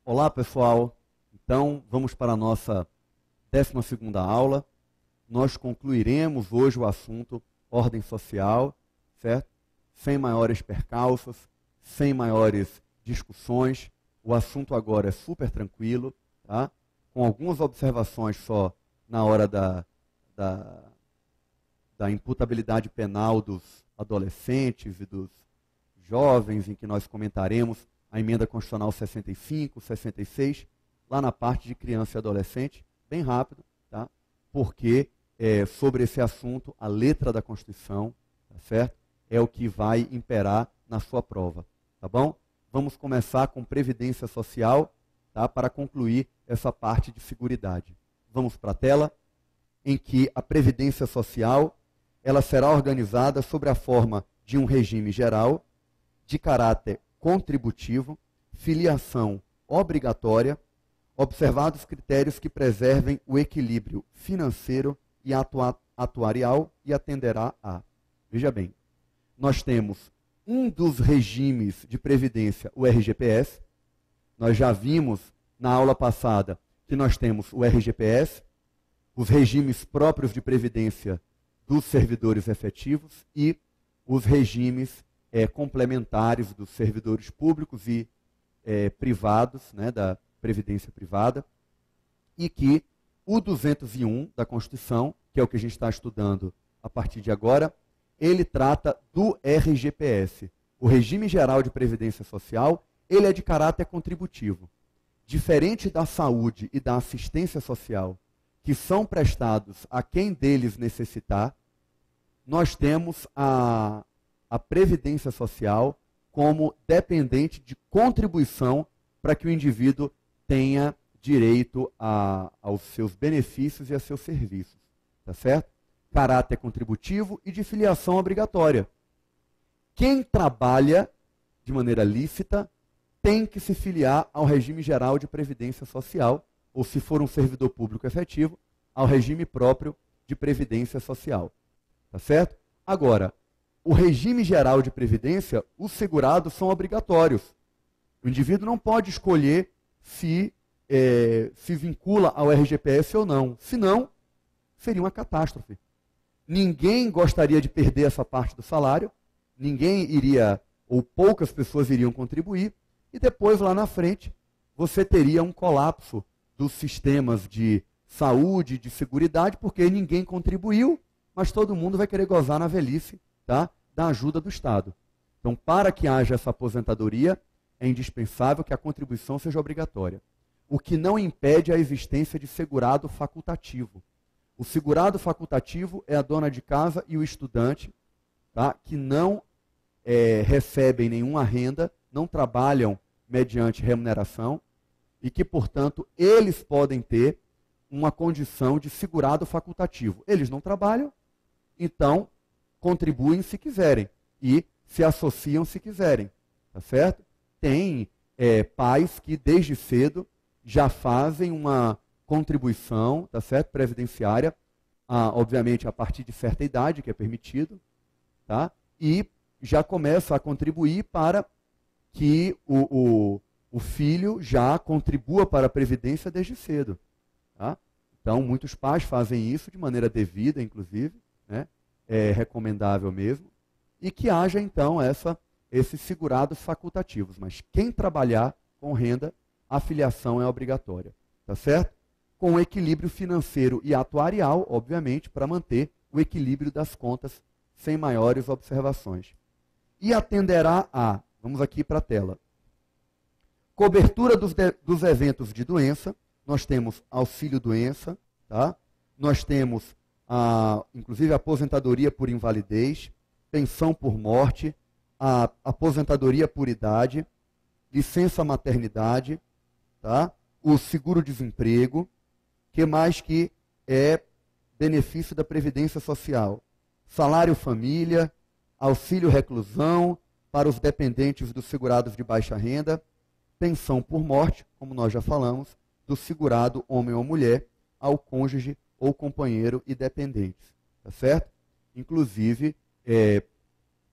Olá, pessoal. Então, vamos para a nossa 12ª aula. Nós concluiremos hoje o assunto ordem social, certo? Sem maiores percalços, sem maiores discussões. O assunto agora é super tranquilo, tá? Com algumas observações só na hora da imputabilidade penal dos adolescentes e dos jovens, em que nós comentaremos a emenda constitucional 65, 66, lá na parte de criança e adolescente, bem rápido, tá? Porque sobre esse assunto, a letra da Constituição, tá certo? É o que vai imperar na sua prova, tá bom? Vamos começar com Previdência Social, tá? Para concluir essa parte de seguridade. Vamos para a tela, em que a Previdência Social, ela será organizada sobre a forma de um regime geral, de caráter contributivo, filiação obrigatória, observados critérios que preservem o equilíbrio financeiro e atuarial e atenderá a. Veja bem, nós temos um dos regimes de previdência, o RGPS. Nós já vimos na aula passada que nós temos o RGPS, os regimes próprios de previdência dos servidores efetivos e os regimes complementares dos servidores públicos e privados, né, da previdência privada, e que o 201 da Constituição, que é o que a gente está estudando a partir de agora, ele trata do RGPS. O Regime Geral de Previdência Social, ele é de caráter contributivo. Diferente da saúde e da assistência social, que são prestados a quem deles necessitar, nós temos a Previdência Social como dependente de contribuição para que o indivíduo tenha direito aos seus benefícios e a seus serviços, tá certo? Caráter contributivo e de filiação obrigatória. Quem trabalha de maneira lícita tem que se filiar ao regime geral de previdência social, ou se for um servidor público efetivo, ao regime próprio de previdência social, tá certo? Agora, o regime geral de previdência, os segurados são obrigatórios. O indivíduo não pode escolher se vincula ao RGPS ou não. Senão, seria uma catástrofe. Ninguém gostaria de perder essa parte do salário, ninguém iria, ou poucas pessoas iriam contribuir, e depois, lá na frente, você teria um colapso dos sistemas de saúde, de seguridade, porque ninguém contribuiu, mas todo mundo vai querer gozar na velhice, tá? Da ajuda do Estado. Então, para que haja essa aposentadoria, é indispensável que a contribuição seja obrigatória. O que não impede a existência de segurado facultativo. O segurado facultativo é a dona de casa e o estudante, tá? Que não recebem nenhuma renda, não trabalham mediante remuneração e que, portanto, eles podem ter uma condição de segurado facultativo. Eles não trabalham, então contribuem se quiserem e se associam se quiserem, tá certo? Tem pais que desde cedo já fazem uma contribuição, tá certo? Previdenciária, obviamente a partir de certa idade, que é permitido, tá? E já começam a contribuir para que o filho já contribua para a previdência desde cedo, tá? Então, muitos pais fazem isso de maneira devida, inclusive, né? É recomendável mesmo, e que haja, então, esses segurados facultativos. Mas quem trabalhar com renda, a filiação é obrigatória, tá certo? Com equilíbrio financeiro e atuarial, obviamente, para manter o equilíbrio das contas sem maiores observações. E atenderá a, vamos aqui para a tela, cobertura dos eventos de doença. Nós temos auxílio-doença, tá? Nós temos, inclusive, aposentadoria por invalidez, pensão por morte, a aposentadoria por idade, licença maternidade, tá? O seguro-desemprego, que mais que é benefício da Previdência Social, salário-família, auxílio-reclusão para os dependentes dos segurados de baixa renda, pensão por morte, como nós já falamos, do segurado homem ou mulher ao cônjuge ou companheiro e dependentes, tá certo? Inclusive,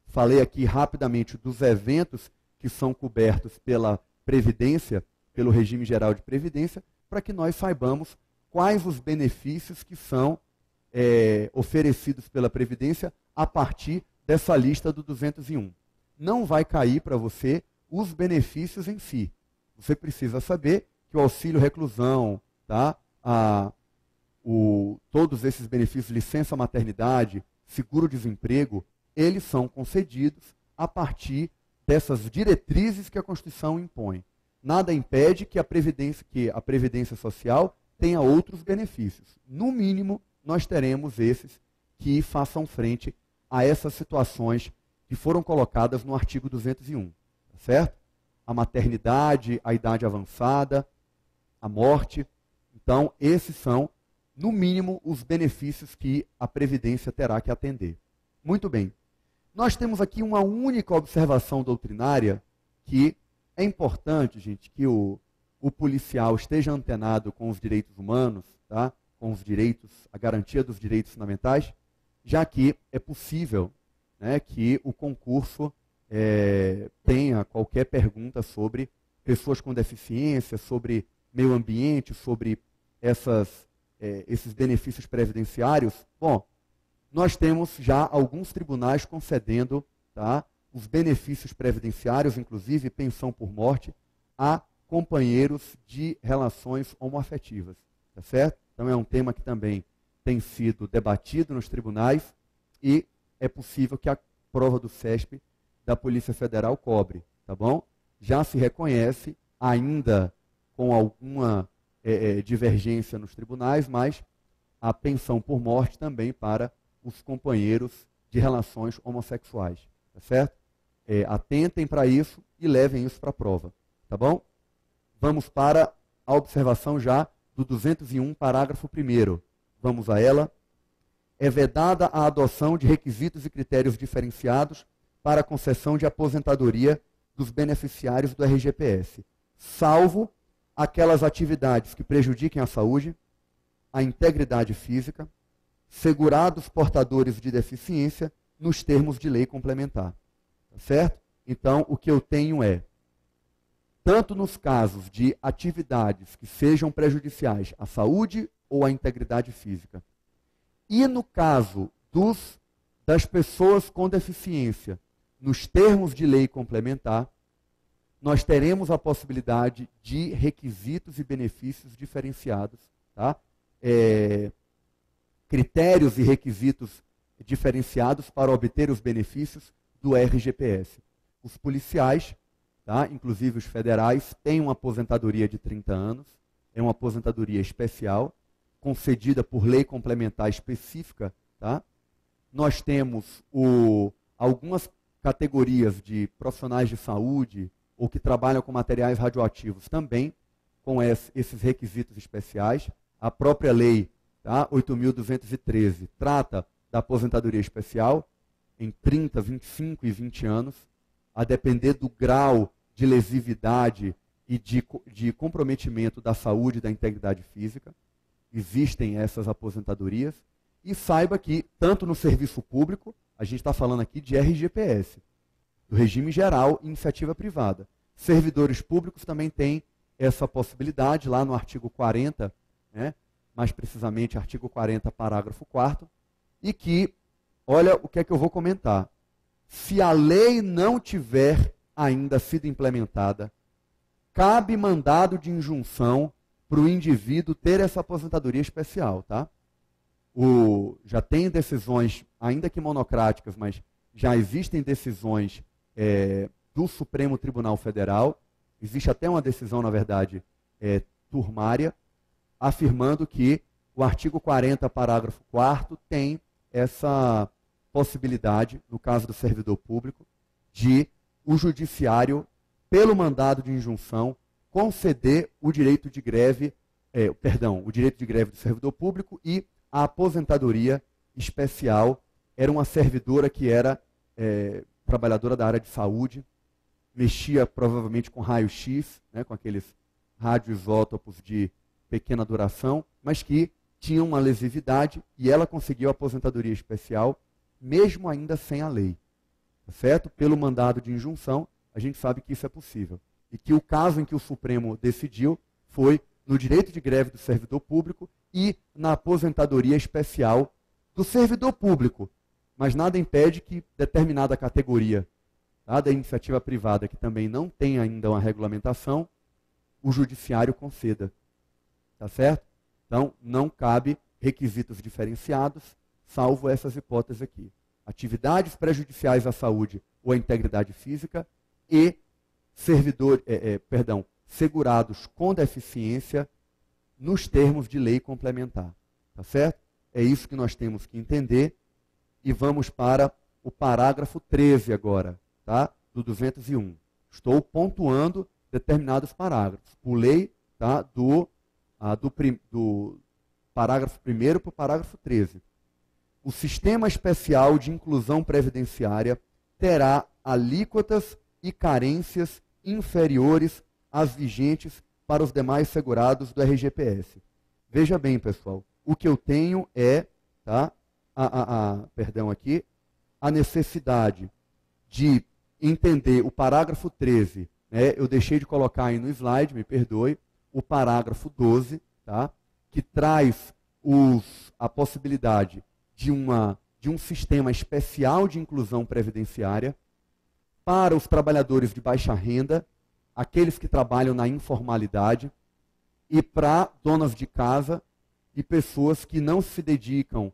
falei aqui rapidamente dos eventos que são cobertos pela Previdência, pelo regime geral de previdência, para que nós saibamos quais os benefícios que são oferecidos pela Previdência a partir dessa lista do 201. Não vai cair para você os benefícios em si. Você precisa saber que o auxílio reclusão, tá? Todos esses benefícios, licença maternidade, seguro-desemprego, eles são concedidos a partir dessas diretrizes que a Constituição impõe. Nada impede que a Previdência Social tenha outros benefícios. No mínimo, nós teremos esses que façam frente a essas situações que foram colocadas no artigo 201, tá certo? A maternidade, a idade avançada, a morte. Então, esses são, no mínimo, os benefícios que a Previdência terá que atender. Muito bem. Nós temos aqui uma única observação doutrinária que é importante, gente, que o policial esteja antenado com os direitos humanos, tá? Com os direitos, a garantia dos direitos fundamentais, já que é possível, né, que o concurso tenha qualquer pergunta sobre pessoas com deficiência, sobre meio ambiente, sobre esses benefícios previdenciários. Bom, nós temos já alguns tribunais concedendo, tá, os benefícios previdenciários, inclusive pensão por morte, a companheiros de relações homoafetivas, tá certo? Então é um tema que também tem sido debatido nos tribunais e é possível que a prova do CESP da Polícia Federal cobre, tá bom? Já se reconhece, ainda com alguma divergência nos tribunais, mas a pensão por morte também para os companheiros de relações homossexuais, tá certo? Atentem para isso e levem isso para a prova, tá bom? Vamos para a observação já do 201, parágrafo 1º. Vamos a ela. É vedada a adoção de requisitos e critérios diferenciados para a concessão de aposentadoria dos beneficiários do RGPS, salvo aquelas atividades que prejudiquem a saúde, a integridade física, segurados portadores de deficiência, nos termos de lei complementar. Tá certo? Então, o que eu tenho tanto nos casos de atividades que sejam prejudiciais à saúde ou à integridade física, e no caso das pessoas com deficiência, nos termos de lei complementar, nós teremos a possibilidade de requisitos e benefícios diferenciados, tá? Critérios e requisitos diferenciados para obter os benefícios do RGPS. Os policiais, tá? Inclusive os federais, têm uma aposentadoria de 30 anos, é uma aposentadoria especial, concedida por lei complementar específica. Tá? Nós temos algumas categorias de profissionais de saúde ou que trabalham com materiais radioativos também com esses requisitos especiais. A própria lei, tá? 8.213 trata da aposentadoria especial em 30, 25 e 20 anos, a depender do grau de lesividade e de comprometimento da saúde e da integridade física. Existem essas aposentadorias. E saiba que, tanto no serviço público, a gente está falando aqui de RGPS, do regime geral e iniciativa privada. Servidores públicos também têm essa possibilidade, lá no artigo 40, né, mais precisamente artigo 40, parágrafo 4º, e que, olha o que é que eu vou comentar. Se a lei não tiver ainda sido implementada, cabe mandado de injunção para o indivíduo ter essa aposentadoria especial, tá? Já tem decisões, ainda que monocráticas, mas já existem decisões do Supremo Tribunal Federal, existe até uma decisão, na verdade, turmária, afirmando que o artigo 40, parágrafo 4º, tem essa possibilidade, no caso do servidor público, de o judiciário, pelo mandado de injunção, conceder o direito de greve, o direito de greve do servidor público e a aposentadoria especial. Era uma servidora que era trabalhadora da área de saúde, mexia provavelmente com raio-x, né, com aqueles radioisótopos de pequena duração, mas que tinha uma lesividade e ela conseguiu a aposentadoria especial, mesmo ainda sem a lei. Tá certo? Pelo mandado de injunção, a gente sabe que isso é possível. E que o caso em que o Supremo decidiu foi no direito de greve do servidor público e na aposentadoria especial do servidor público. Mas nada impede que determinada categoria, tá, da iniciativa privada, que também não tem ainda uma regulamentação, o judiciário conceda. Tá certo? Então, não cabe requisitos diferenciados, salvo essas hipóteses aqui. Atividades prejudiciais à saúde ou à integridade física e segurados com deficiência nos termos de lei complementar. Tá certo? É isso que nós temos que entender. E vamos para o parágrafo 13 agora, tá? Do 201. Estou pontuando determinados parágrafos. Pulei, tá, do parágrafo 1º para o parágrafo 13. O sistema especial de inclusão previdenciária terá alíquotas e carências inferiores às vigentes para os demais segurados do RGPS. Veja bem, pessoal, o que eu tenho é, tá, a necessidade de entender o parágrafo 13, né, eu deixei de colocar aí no slide, me perdoe, o parágrafo 12, tá, que traz a possibilidade de um sistema especial de inclusão previdenciária para os trabalhadores de baixa renda, aqueles que trabalham na informalidade, e para donas de casa e pessoas que não se dedicam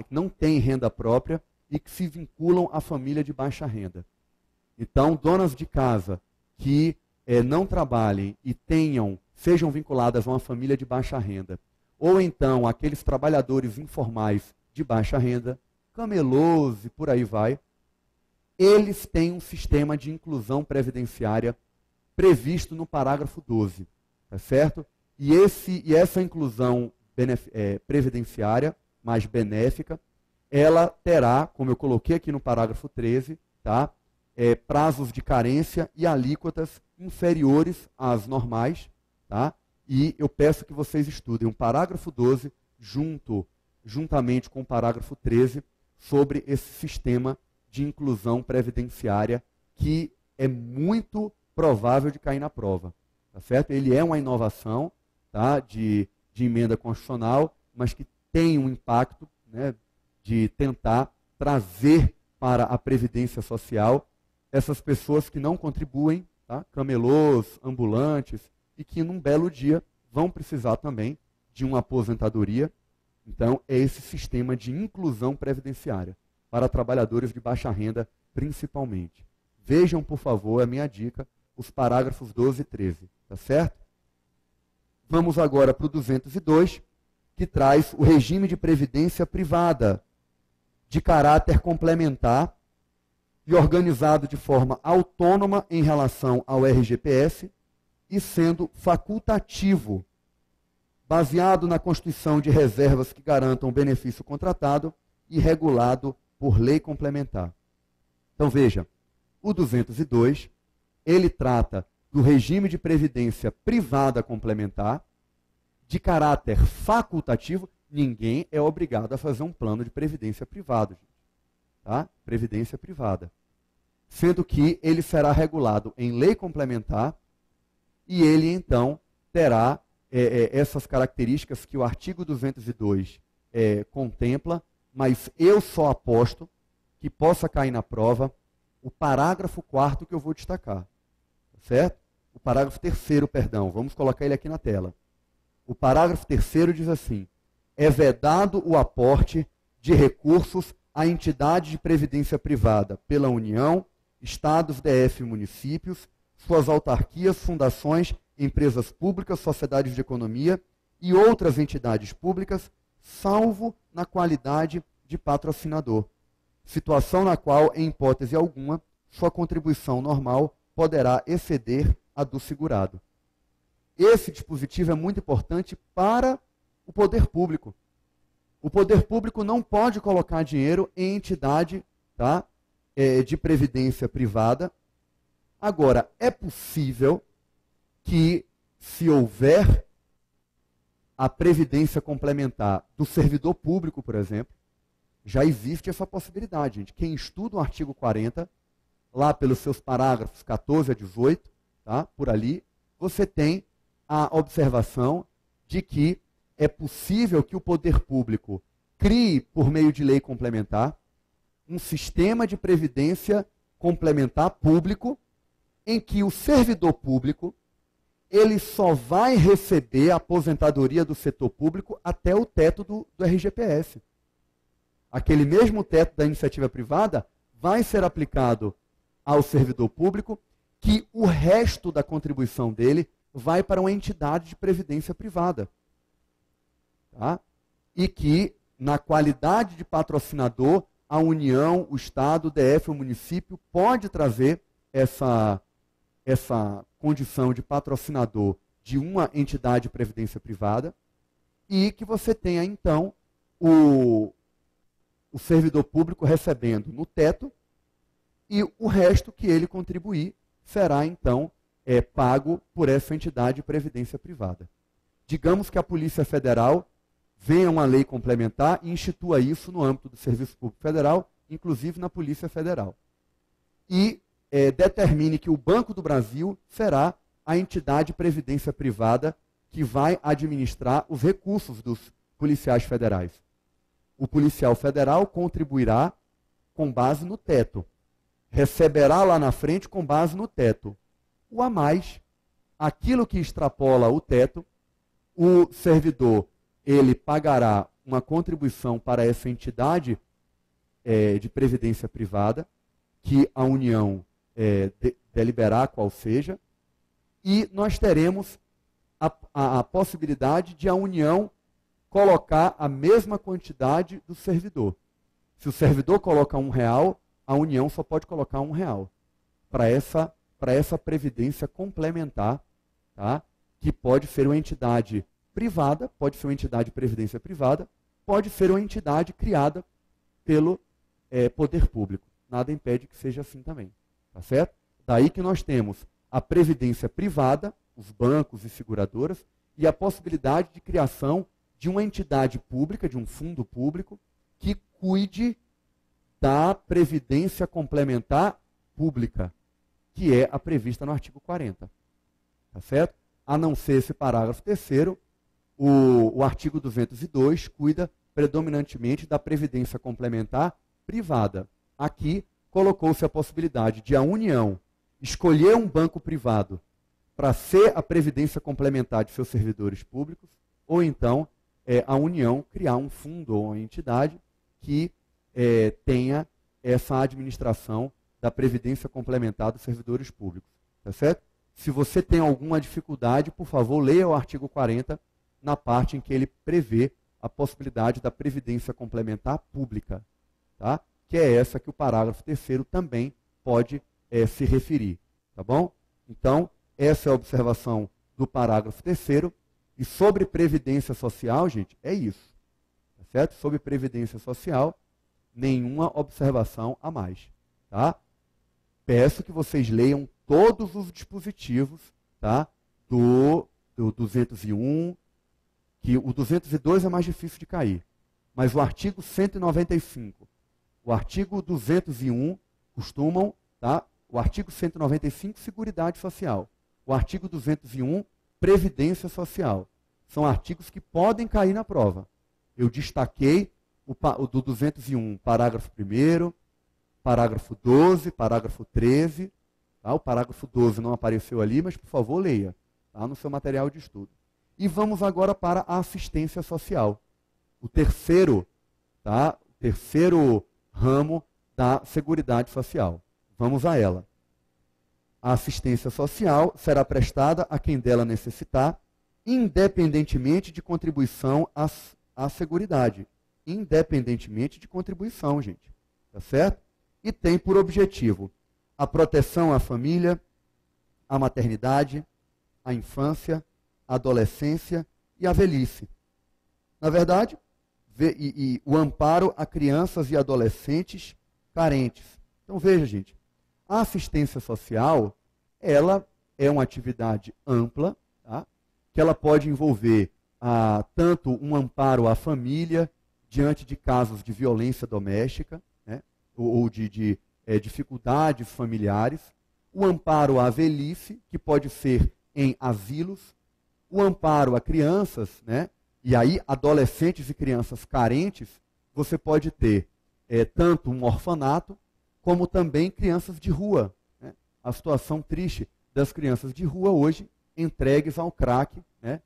não têm renda própria e que se vinculam à família de baixa renda. Então, donas de casa que não trabalhem e sejam vinculadas a uma família de baixa renda, ou então aqueles trabalhadores informais de baixa renda, camelôs e por aí vai, eles têm um sistema de inclusão previdenciária previsto no parágrafo 12, tá certo? E essa inclusão previdenciária, mais benéfica, ela terá, como eu coloquei aqui no parágrafo 13, tá? Prazos de carência e alíquotas inferiores às normais, tá? E eu peço que vocês estudem o parágrafo 12 juntamente com o parágrafo 13 sobre esse sistema de inclusão previdenciária que é muito provável de cair na prova, tá certo? Ele é uma inovação, tá, de emenda constitucional, mas que tem um impacto, né, de tentar trazer para a previdência social essas pessoas que não contribuem, tá, camelôs, ambulantes, e que num belo dia vão precisar também de uma aposentadoria. Então, é esse sistema de inclusão previdenciária para trabalhadores de baixa renda, principalmente. Vejam, por favor, a minha dica, os parágrafos 12 e 13, tá certo? Vamos agora para o 202, que traz o regime de previdência privada, de caráter complementar e organizado de forma autônoma em relação ao RGPS e sendo facultativo, baseado na constituição de reservas que garantam o benefício contratado e regulado por lei complementar. Então veja, o 202, ele trata do regime de previdência privada complementar, de caráter facultativo. Ninguém é obrigado a fazer um plano de previdência privado, gente, tá? Previdência privada. Sendo que ele será regulado em lei complementar e ele, então, terá essas características que o artigo 202 contempla, mas eu só aposto que possa cair na prova o parágrafo 4º que eu vou destacar, certo? O parágrafo 3º, perdão, vamos colocar ele aqui na tela. O parágrafo 3º diz assim: é vedado o aporte de recursos à entidade de previdência privada pela União, Estados, DF e municípios, suas autarquias, fundações, empresas públicas, sociedades de economia e outras entidades públicas, salvo na qualidade de patrocinador, situação na qual, em hipótese alguma, sua contribuição normal poderá exceder a do segurado. Esse dispositivo é muito importante para o poder público. O poder público não pode colocar dinheiro em entidade, tá, de previdência privada. Agora, é possível que, se houver a previdência complementar do servidor público, por exemplo, já existe essa possibilidade, gente. Quem estuda o artigo 40, lá pelos seus parágrafos 14 a 18, tá, por ali, você tem a observação de que é possível que o poder público crie, por meio de lei complementar, um sistema de previdência complementar público em que o servidor público ele só vai receber a aposentadoria do setor público até o teto do RGPS. Aquele mesmo teto da iniciativa privada vai ser aplicado ao servidor público, que o resto da contribuição dele vai para uma entidade de previdência privada. Tá? E que, na qualidade de patrocinador, a União, o Estado, o DF, o município, pode trazer essa condição de patrocinador de uma entidade de previdência privada, e que você tenha, então, o servidor público recebendo no teto, e o resto que ele contribuir será, então, pago por essa entidade de previdência privada. Digamos que a Polícia Federal venha uma lei complementar e institua isso no âmbito do Serviço Público Federal, inclusive na Polícia Federal. E determine que o Banco do Brasil será a entidade de previdência privada que vai administrar os recursos dos policiais federais. O policial federal contribuirá com base no teto, receberá lá na frente com base no teto. O a mais, aquilo que extrapola o teto, o servidor ele pagará uma contribuição para essa entidade de previdência privada, que a União deliberar qual seja, e nós teremos a possibilidade de a União colocar a mesma quantidade do servidor. Se o servidor coloca R$1, a União só pode colocar R$1 para essa previdência complementar, tá? Que pode ser uma entidade privada, pode ser uma entidade de previdência privada, pode ser uma entidade criada pelo poder público. Nada impede que seja assim também. Tá certo? Daí que nós temos a previdência privada, os bancos e seguradoras, e a possibilidade de criação de uma entidade pública, de um fundo público, que cuide da previdência complementar pública, que é a prevista no artigo 40. Tá certo? A não ser esse parágrafo 3º, o artigo 202 cuida predominantemente da previdência complementar privada. Aqui colocou-se a possibilidade de a União escolher um banco privado para ser a previdência complementar de seus servidores públicos, ou então a União criar um fundo ou uma entidade que tenha essa administração da previdência complementar dos servidores públicos. Tá certo? Se você tem alguma dificuldade, por favor, leia o artigo 40 na parte em que ele prevê a possibilidade da previdência complementar pública, tá? Que é essa que o parágrafo 3º também pode se referir. Tá bom? Então, essa é a observação do parágrafo 3º. E sobre previdência social, gente, é isso. Tá certo? Sobre previdência social, nenhuma observação a mais. Tá? Peço que vocês leiam todos os dispositivos, tá? do 201, que o 202 é mais difícil de cair. Mas o artigo 195, o artigo 201 costumam, tá? O artigo 195, Seguridade Social. O artigo 201, Previdência Social. São artigos que podem cair na prova. Eu destaquei o do 201, parágrafo 1º, parágrafo 12, parágrafo 13. Tá? O parágrafo 12 não apareceu ali, mas, por favor, leia, tá? No seu material de estudo. E vamos agora para a assistência social. O terceiro, tá? O terceiro ramo da Seguridade Social. Vamos a ela. A assistência social será prestada a quem dela necessitar, independentemente de contribuição à Seguridade. Independentemente de contribuição, gente. Tá certo? E tem por objetivo a proteção à família, à maternidade, à infância, à adolescência e à velhice. Na verdade, o amparo a crianças e adolescentes carentes. Então veja, gente, a assistência social, ela é uma atividade ampla, tá? Que ela pode envolver tanto um amparo à família diante de casos de violência doméstica, né? ou de dificuldades familiares, o amparo à velhice, que pode ser em asilos, o amparo a crianças, né? E aí adolescentes e crianças carentes, você pode ter tanto um orfanato, como também crianças de rua. Né? A situação triste das crianças de rua hoje entregues ao crack, né?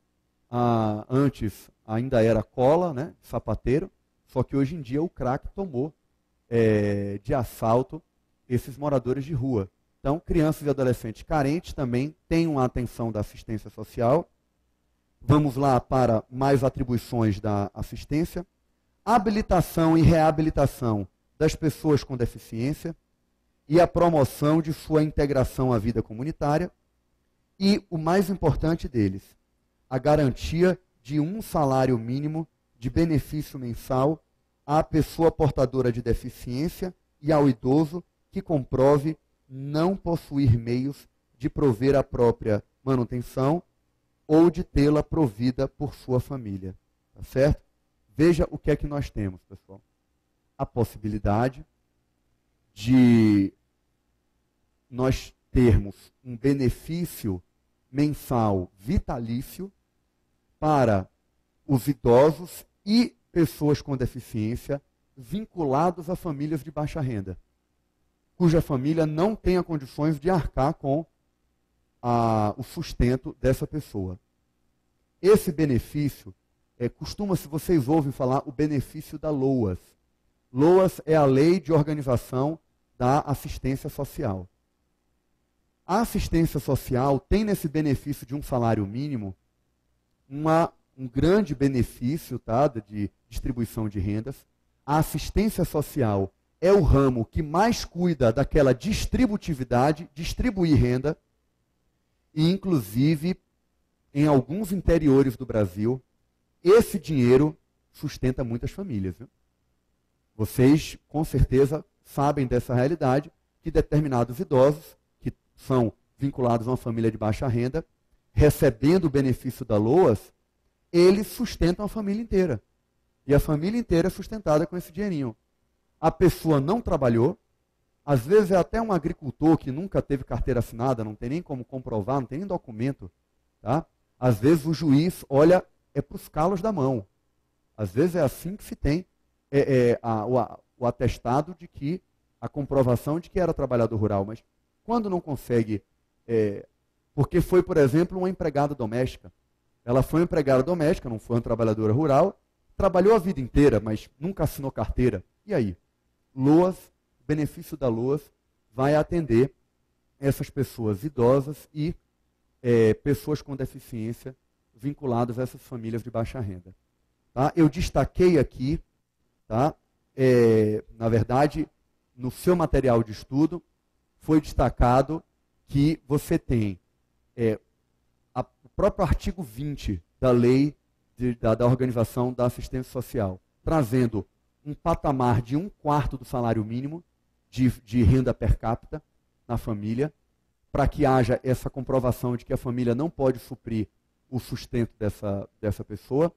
Antes ainda era cola, né? Sapateiro, só que hoje em dia o crack tomou de assalto esses moradores de rua. Então, crianças e adolescentes carentes também têm uma atenção da assistência social. Vamos lá para mais atribuições da assistência. Habilitação e reabilitação das pessoas com deficiência e a promoção de sua integração à vida comunitária. E o mais importante deles, a garantia de um salário mínimo de benefício mensal à pessoa portadora de deficiência e ao idoso que comprove não possuir meios de prover a própria manutenção ou de tê-la provida por sua família. Tá certo? Veja o que é que nós temos, pessoal. A possibilidade de nós termos um benefício mensal vitalício para os idosos e pessoas com deficiência vinculados a famílias de baixa renda, cuja família não tenha condições de arcar com o sustento dessa pessoa. Esse benefício, costuma-se, vocês ouvem falar, o benefício da LOAS. LOAS é a Lei de Organização da Assistência Social. A assistência social tem nesse benefício de um salário mínimo um grande benefício, tá, de distribuição de rendas. A assistência social é o ramo que mais cuida daquela distributividade, distribuir renda, e inclusive em alguns interiores do Brasil, esse dinheiro sustenta muitas famílias. Viu? Vocês, com certeza, sabem dessa realidade, que determinados idosos, que são vinculados a uma família de baixa renda, recebendo o benefício da LOAS, eles sustentam a família inteira. E a família inteira é sustentada com esse dinheirinho. A pessoa não trabalhou, às vezes é até um agricultor que nunca teve carteira assinada, não tem nem como comprovar, não tem nem documento. Tá? Às vezes o juiz olha para os calos da mão. Às vezes é assim que se tem o atestado de que, a comprovação de que era trabalhador rural. Mas quando não consegue, porque foi, por exemplo, uma empregada doméstica. Ela foi uma empregada doméstica, não foi uma trabalhadora rural, trabalhou a vida inteira, mas nunca assinou carteira. E aí? LOAS, benefício da LOAS, vai atender essas pessoas idosas e pessoas com deficiência vinculadas a essas famílias de baixa renda. Tá? Eu destaquei aqui, tá? Na verdade, no seu material de estudo, foi destacado que você tem o próprio artigo 20 da lei da Organização da Assistência Social, trazendo um patamar de 1/4 do salário mínimo de renda per capita na família, para que haja essa comprovação de que a família não pode suprir o sustento dessa pessoa.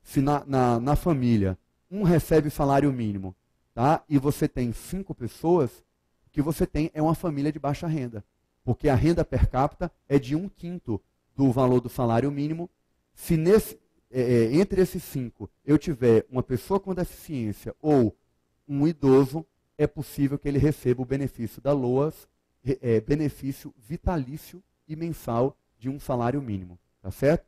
Se na família um recebe salário mínimo, tá? E você tem 5 pessoas, o que você tem é uma família de baixa renda, porque a renda per capita é de 1/5 do valor do salário mínimo. Se entre esses 5 eu tiver uma pessoa com deficiência ou um idoso, é possível que ele receba o benefício da LOAS, benefício vitalício e mensal de um salário mínimo. Tá certo?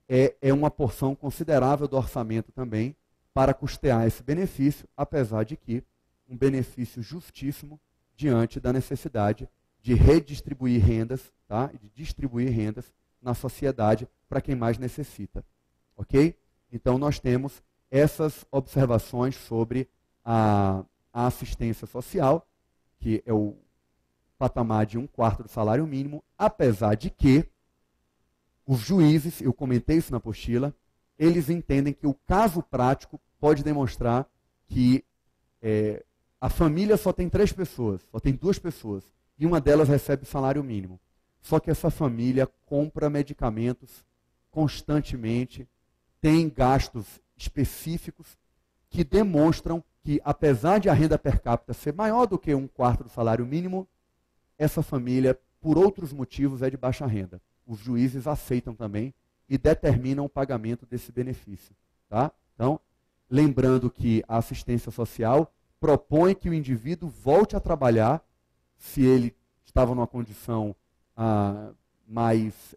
É uma porção considerável do orçamento também para custear esse benefício, apesar de que um benefício justíssimo diante da necessidade de redistribuir rendas, tá? E de distribuir rendas na sociedade para quem mais necessita. Ok? Então, nós temos essas observações sobre a assistência social, que é o patamar de 1/4 do salário mínimo, apesar de que os juízes, eu comentei isso na apostila, eles entendem que o caso prático pode demonstrar que a família só tem 3 pessoas, só tem 2 pessoas, e uma delas recebe salário mínimo. Só que essa família compra medicamentos constantemente, tem gastos específicos que demonstram que, apesar de a renda per capita ser maior do que 1/4 do salário mínimo, essa família por outros motivos é de baixa renda. Os juízes aceitam também e determinam o pagamento desse benefício. Tá? Então, lembrando que a assistência social propõe que o indivíduo volte a trabalhar se ele estava numa condição mais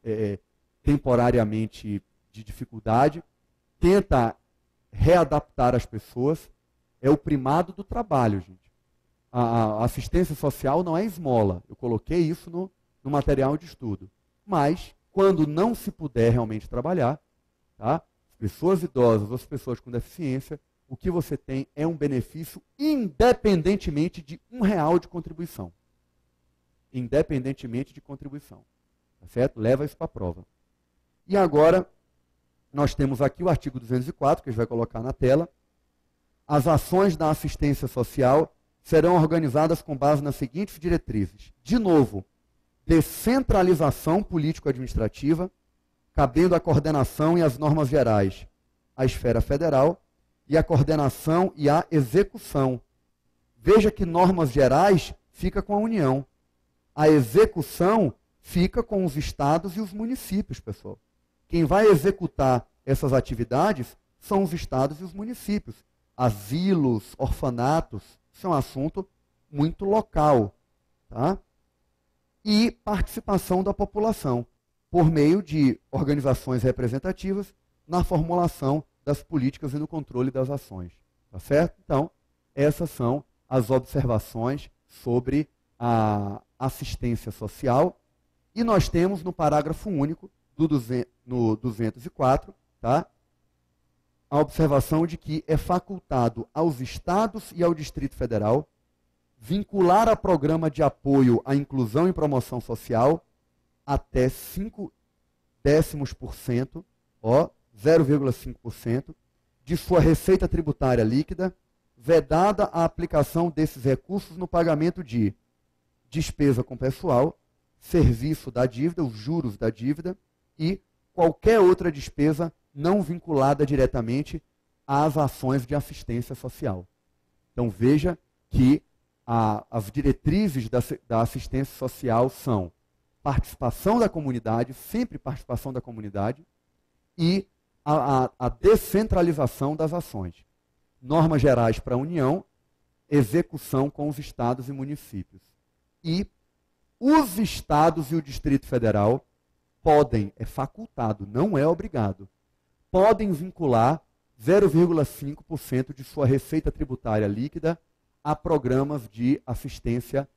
temporariamente de dificuldade, tenta readaptar as pessoas, é o primado do trabalho, gente. A assistência social não é esmola, eu coloquei isso no material de estudo. Mas, quando não se puder realmente trabalhar, tá? As pessoas idosas, as pessoas com deficiência, o que você tem é um benefício independentemente de R$1 de contribuição. Independentemente de contribuição. Tá certo? Leva isso para a prova. E agora, nós temos aqui o artigo 204, que a gente vai colocar na tela. As ações da assistência social serão organizadas com base nas seguintes diretrizes. De novo, descentralização político-administrativa, cabendo a coordenação e as normas gerais à esfera federal, e a coordenação e a execução. Veja que normas gerais fica com a União. A execução fica com os estados e os municípios, pessoal. Quem vai executar essas atividades são os estados e os municípios. Asilos, orfanatos, isso é um assunto muito local. Tá? E participação da população, por meio de organizações representativas na formulação das políticas e no controle das ações. Tá certo? Então, essas são as observações sobre a assistência social. E nós temos no parágrafo único, no 204, tá? A observação de que é facultado aos estados e ao Distrito Federal vincular a programa de apoio à inclusão e promoção social até 0,5%, 0,5% de sua receita tributária líquida, vedada a aplicação desses recursos no pagamento de despesa com pessoal, serviço da dívida, os juros da dívida e qualquer outra despesa não vinculada diretamente às ações de assistência social. Então veja que as diretrizes da assistência social são participação da comunidade, sempre participação da comunidade, e a descentralização das ações. Normas gerais para a União, execução com os estados e municípios. E os estados e o Distrito Federal podem, é facultado, não é obrigado, podem vincular 0,5% de sua receita tributária líquida a programas de assistência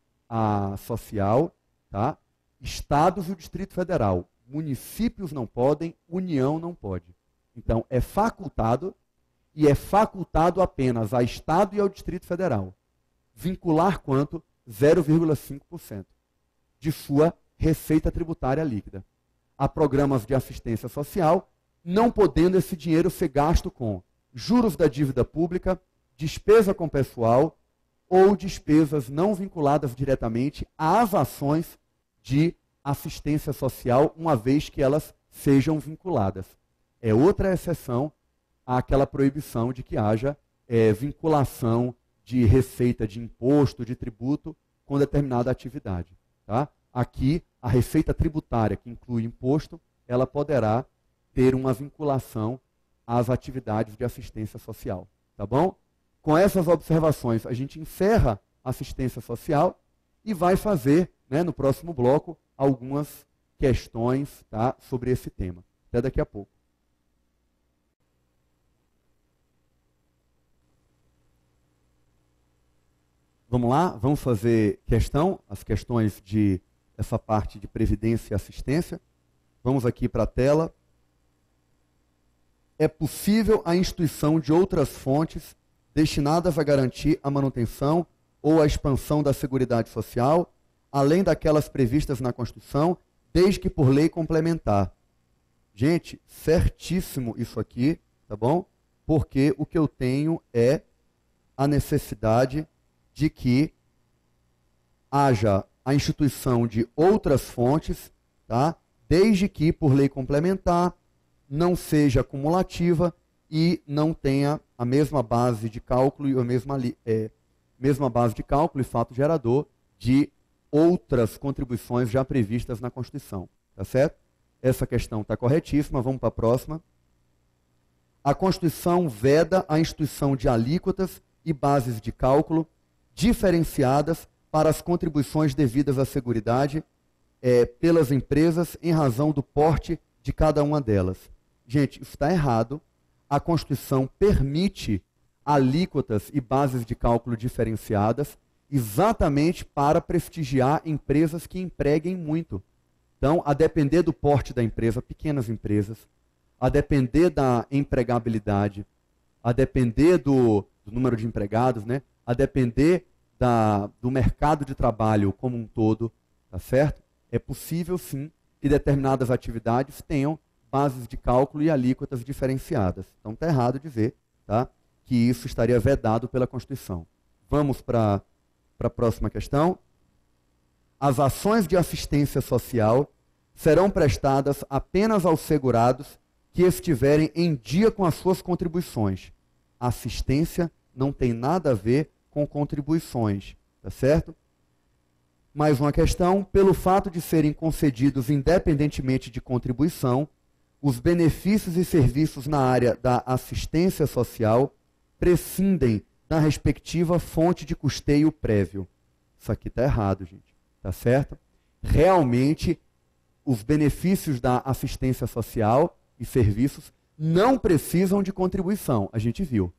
social, tá? Estados e o Distrito Federal. Municípios não podem, União não pode. Então, é facultado, e é facultado apenas a Estado e ao Distrito Federal. Vincular quanto? 0,5% de sua receita tributária líquida a programas de assistência social, não podendo esse dinheiro ser gasto com juros da dívida pública, despesa com pessoal ou despesas não vinculadas diretamente às ações de assistência social, uma vez que elas sejam vinculadas. É outra exceção àquela proibição de que haja vinculação de receita de imposto, de tributo, com determinada atividade. Tá? Aqui, a receita tributária, que inclui imposto, ela poderá ter uma vinculação às atividades de assistência social. Tá bom? Com essas observações, a gente encerra a assistência social e vai fazer, né, no próximo bloco, algumas questões, tá, sobre esse tema. Até daqui a pouco. Vamos lá? Vamos fazer as questões de essa parte de previdência e assistência. Vamos aqui para a tela. É possível a instituição de outras fontes destinadas a garantir a manutenção ou a expansão da Seguridade Social, além daquelas previstas na Constituição, desde que por lei complementar. Gente, certíssimo isso aqui, tá bom? Porque o que eu tenho é a necessidade de que haja a instituição de outras fontes, tá? Desde que por lei complementar, não seja acumulativa e não tenha a mesma base de cálculo e a mesma base de cálculo e fato gerador de outras contribuições já previstas na Constituição. Tá certo? Essa questão está corretíssima. Vamos para a próxima. A Constituição veda a instituição de alíquotas e bases de cálculo diferenciadas para as contribuições devidas à Seguridade pelas empresas em razão do porte de cada uma delas. Gente, isso está errado. A Constituição permite alíquotas e bases de cálculo diferenciadas exatamente para prestigiar empresas que empreguem muito. Então, a depender do porte da empresa, pequenas empresas, a depender da empregabilidade, a depender do número de empregados, né? A depender do mercado de trabalho como um todo, tá certo? É possível, sim, que determinadas atividades tenham bases de cálculo e alíquotas diferenciadas. Então, está errado dizer, tá, que isso estaria vedado pela Constituição. Vamos para a próxima questão. As ações de assistência social serão prestadas apenas aos segurados que estiverem em dia com as suas contribuições. Assistência não tem nada a ver com contribuições, tá certo? Mais uma questão: pelo fato de serem concedidos independentemente de contribuição, os benefícios e serviços na área da assistência social prescindem da respectiva fonte de custeio prévio. Isso aqui está errado, gente. Tá certo? Realmente, os benefícios da assistência social e serviços não precisam de contribuição, a gente viu.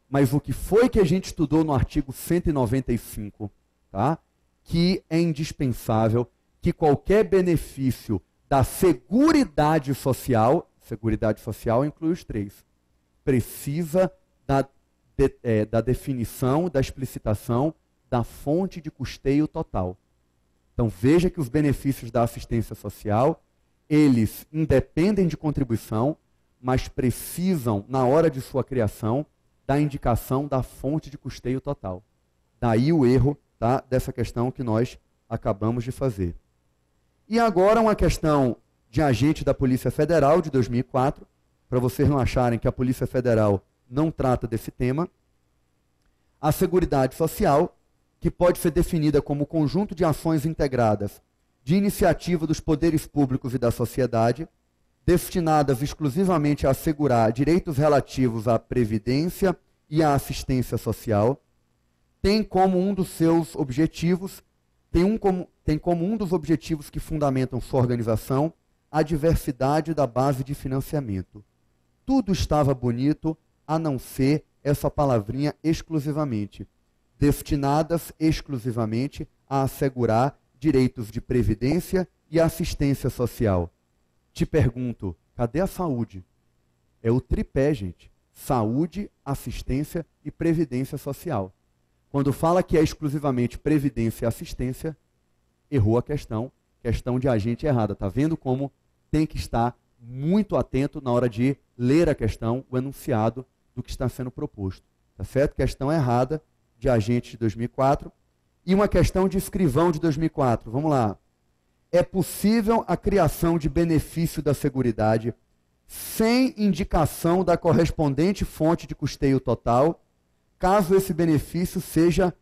Mas o que foi que a gente estudou no artigo 195, tá? Que é indispensável que qualquer benefício da Seguridade Social inclui os três, precisa da definição, da explicitação da fonte de custeio total. Então, veja que os benefícios da assistência social, eles independem de contribuição, mas precisam, na hora de sua criação, da indicação da fonte de custeio total. Daí o erro, tá, dessa questão que nós acabamos de fazer. E agora uma questão de agente da Polícia Federal, de 2004, para vocês não acharem que a Polícia Federal não trata desse tema. A Seguridade Social, que pode ser definida como conjunto de ações integradas de iniciativa dos poderes públicos e da sociedade, destinadas exclusivamente a assegurar direitos relativos à previdência e à assistência social, tem como um dos seus objetivos, tem como um dos objetivos que fundamentam sua organização a diversidade da base de financiamento. Tudo estava bonito, a não ser essa palavrinha exclusivamente, destinadas exclusivamente a assegurar direitos de previdência e assistência social. Te pergunto, cadê a saúde? É o tripé, gente. Saúde, assistência e previdência social. Quando fala que é exclusivamente previdência e assistência, errou a questão de agente errada. Está vendo como tem que estar muito atento na hora de ler a questão, o enunciado do que está sendo proposto. Tá certo? Questão errada de agente de 2004. E uma questão de escrivão de 2004. Vamos lá. É possível a criação de benefício da Seguridade sem indicação da correspondente fonte de custeio total, caso esse benefício seja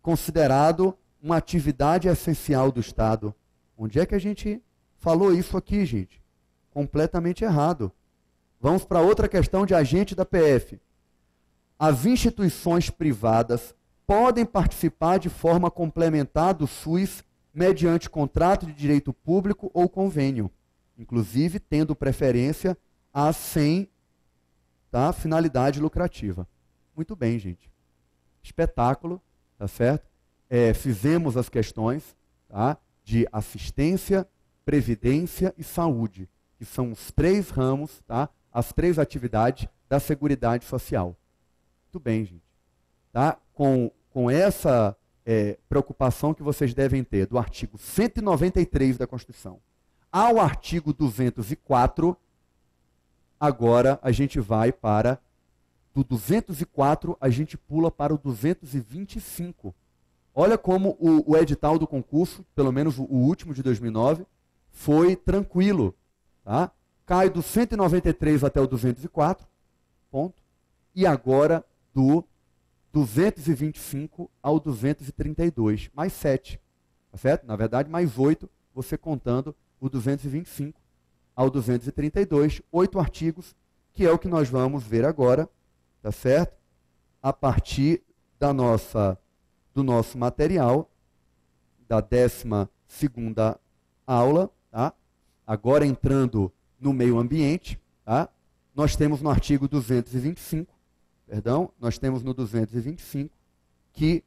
considerado uma atividade essencial do Estado. Onde é que a gente falou isso aqui, gente? Completamente errado. Vamos para outra questão de agente da PF. As instituições privadas podem participar de forma complementar do SUS mediante contrato de direito público ou convênio, inclusive tendo preferência a sem finalidade lucrativa. Muito bem, gente. Espetáculo, tá certo? Fizemos as questões, tá, de assistência, previdência e saúde, que são os três ramos, tá, as três atividades da Seguridade Social. Muito bem, gente. Tá? Com essa preocupação que vocês devem ter do artigo 193 da Constituição ao artigo 204, agora a gente vai para, do 204 a gente pula para o 225. Olha como o edital do concurso, pelo menos o último de 2009, foi tranquilo. Tá? Cai do 193 até o 204, ponto. E agora do 225 ao 232, mais 7. tá certo? Na verdade, mais 8, você contando o 225 ao 232, 8 artigos, que é o que nós vamos ver agora, tá certo? A partir do nosso material, da 12ª aula, tá? Agora entrando no meio ambiente, tá? Nós temos no artigo 225, nós temos no 225 que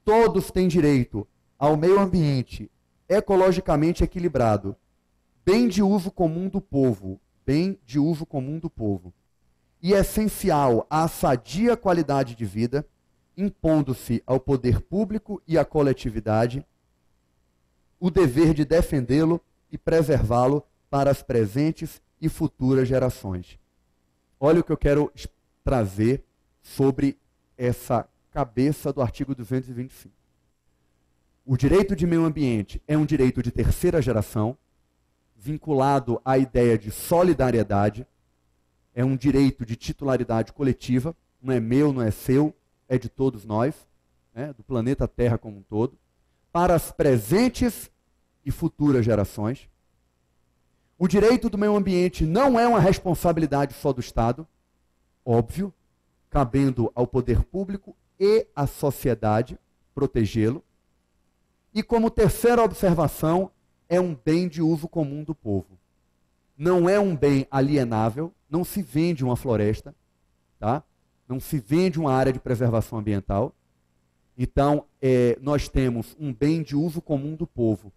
todos têm direito ao meio ambiente ecologicamente equilibrado, bem de uso comum do povo, e essencial à sadia qualidade de vida, impondo-se ao poder público e à coletividade o dever de defendê-lo e preservá-lo para as presentes e futuras gerações. Olha o que eu quero trazer sobre essa cabeça do artigo 225. O direito de meio ambiente é um direito de terceira geração, vinculado à ideia de solidariedade, é um direito de titularidade coletiva, não é meu, não é seu, é de todos nós, né, do planeta Terra como um todo, para as presentes e futuras gerações. O direito do meio ambiente não é uma responsabilidade só do Estado, óbvio, cabendo ao poder público e à sociedade protegê-lo. E como terceira observação, é um bem de uso comum do povo. Não é um bem alienável, não se vende uma floresta, tá? Não se vende uma área de preservação ambiental. Então, nós temos um bem de uso comum do povo.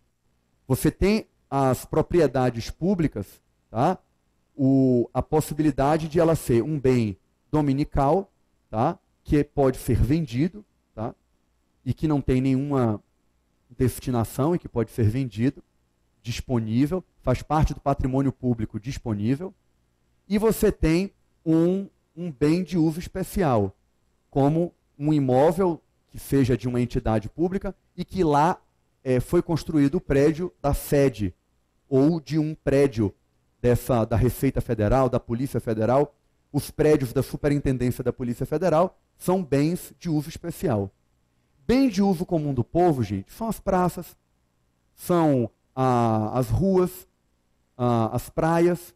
Você tem as propriedades públicas, tá? A possibilidade de ela ser um bem dominical, tá? Que pode ser vendido, tá? E que não tem nenhuma destinação e que pode ser vendido, disponível, faz parte do patrimônio público disponível. E você tem um bem de uso especial, como um imóvel que seja de uma entidade pública e que lá foi construído o prédio da sede ou de um prédio da Receita Federal, da Polícia Federal. Os prédios da Superintendência da Polícia Federal são bens de uso especial. Bem de uso comum do povo, gente, são as praças, são as ruas, as praias,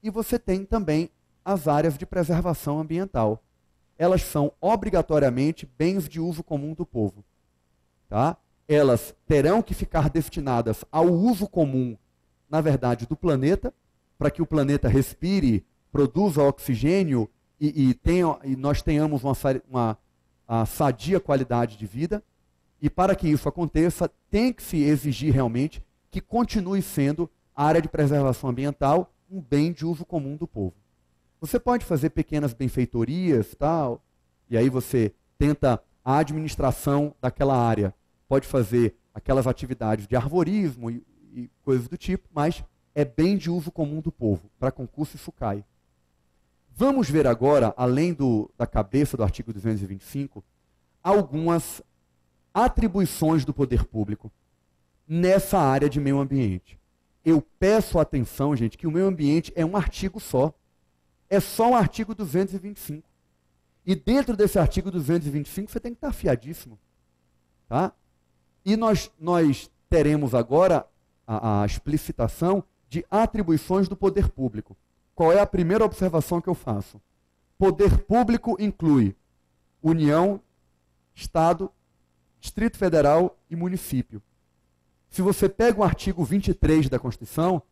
e você tem também as áreas de preservação ambiental. Elas são obrigatoriamente bens de uso comum do povo. Tá? Elas terão que ficar destinadas ao uso comum, na verdade, do planeta, para que o planeta respire, produza oxigênio e nós tenhamos uma sadia qualidade de vida. E para que isso aconteça, tem que se exigir realmente que continue sendo a área de preservação ambiental um bem de uso comum do povo. Você pode fazer pequenas benfeitorias, tal, e aí você tenta a administração daquela área. Pode fazer aquelas atividades de arvorismo e coisas do tipo, mas é bem de uso comum do povo. Para concurso isso cai. Vamos ver agora, além da cabeça do artigo 225, algumas atribuições do poder público nessa área de meio ambiente. Eu peço atenção, gente, que o meio ambiente é um artigo só. É só o artigo 225. E dentro desse artigo 225 você tem que estar afiadíssimo. Tá? E nós teremos agora a explicitação de atribuições do poder público. Qual é a primeira observação que eu faço? Poder público inclui União, Estado, Distrito Federal e município. Se você pega o artigo 23 da Constituição,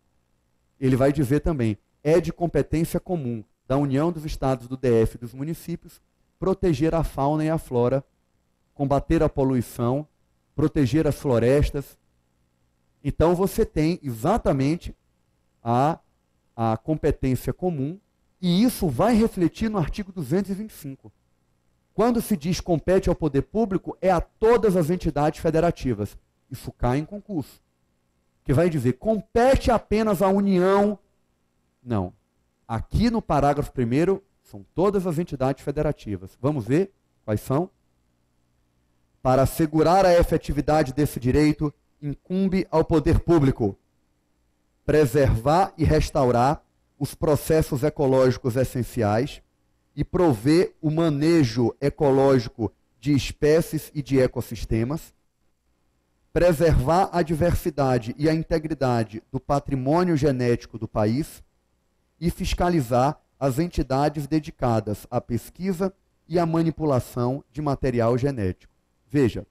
ele vai dizer também, é de competência comum da União, dos Estados, do DF e dos municípios, proteger a fauna e a flora, combater a poluição, proteger as florestas. Então você tem exatamente a competência comum, e isso vai refletir no artigo 225. Quando se diz compete ao poder público, é a todas as entidades federativas. Isso cai em concurso. Que vai dizer, compete apenas à União. Não. Aqui no parágrafo 1º, são todas as entidades federativas. Vamos ver quais são? Para assegurar a efetividade desse direito, incumbe ao poder público preservar e restaurar os processos ecológicos essenciais e prover o manejo ecológico de espécies e de ecossistemas, preservar a diversidade e a integridade do patrimônio genético do país e fiscalizar as entidades dedicadas à pesquisa e à manipulação de material genético. Veja,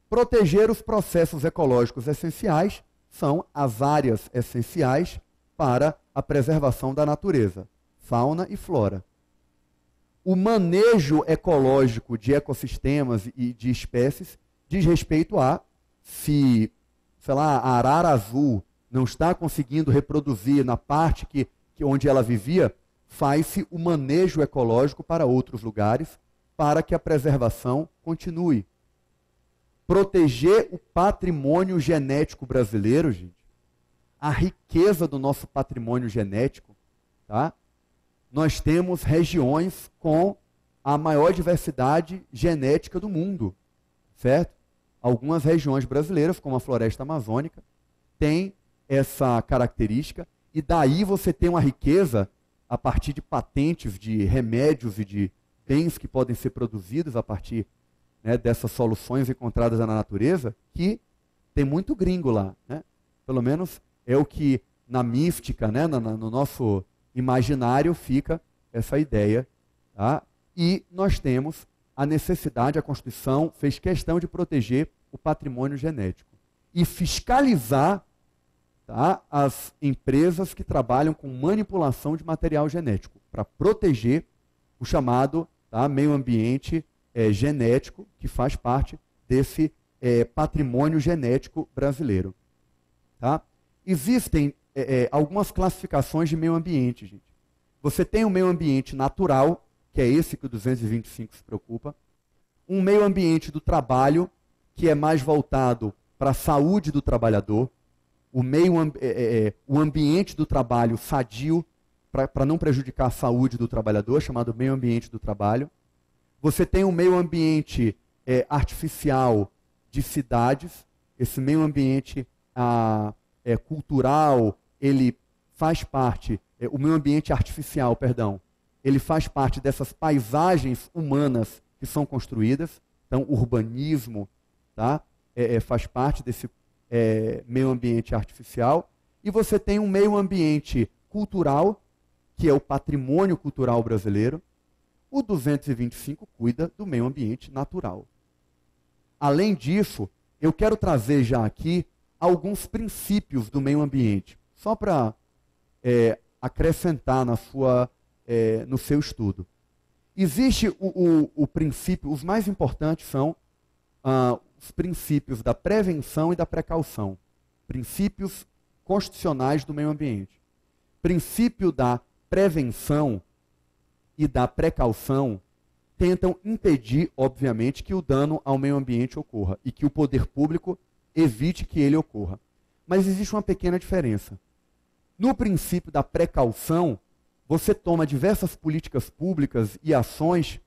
proteger os processos ecológicos essenciais são as áreas essenciais para a preservação da natureza, fauna e flora. O manejo ecológico de ecossistemas e de espécies diz respeito a se, sei lá, a arara azul não está conseguindo reproduzir na parte onde ela vivia, faz-se o manejo ecológico para outros lugares para que a preservação continue. Proteger o patrimônio genético brasileiro, gente, a riqueza do nosso patrimônio genético, tá? Nós temos regiões com a maior diversidade genética do mundo, certo? Algumas regiões brasileiras, como a floresta amazônica, têm essa característica, e daí você tem uma riqueza a partir de patentes de remédios e de bens que podem ser produzidos a partir, né, dessas soluções encontradas na natureza, que tem muito gringo lá, né? Pelo menos é o que na mística, né, no nosso imaginário fica essa ideia, tá? E nós temos a necessidade, a Constituição fez questão de proteger o patrimônio genético e fiscalizar, tá, as empresas que trabalham com manipulação de material genético, para proteger o chamado, tá, meio ambiente genético, que faz parte desse patrimônio genético brasileiro. Tá? Existem algumas classificações de meio ambiente, gente. Você tem um meio ambiente natural, que é esse que o 225 se preocupa, um meio ambiente do trabalho, que é mais voltado para a saúde do trabalhador, o ambiente do trabalho sadio, para não prejudicar a saúde do trabalhador, chamado meio ambiente do trabalho. Você tem um meio ambiente artificial de cidades, esse meio ambiente cultural, ele faz parte, o meio ambiente artificial, perdão, ele faz parte dessas paisagens humanas que são construídas, então urbanismo, tá? Faz parte desse meio ambiente artificial, e você tem um meio ambiente cultural, que é o patrimônio cultural brasileiro. O 225 cuida do meio ambiente natural. Além disso, eu quero trazer já aqui alguns princípios do meio ambiente, só para acrescentar no seu estudo. Existe o princípio, os mais importantes são os princípios da prevenção e da precaução, princípios constitucionais do meio ambiente. Princípio da prevenção e da precaução tentam impedir, obviamente, que o dano ao meio ambiente ocorra e que o poder público evite que ele ocorra. Mas existe uma pequena diferença. No princípio da precaução, você toma diversas políticas públicas e ações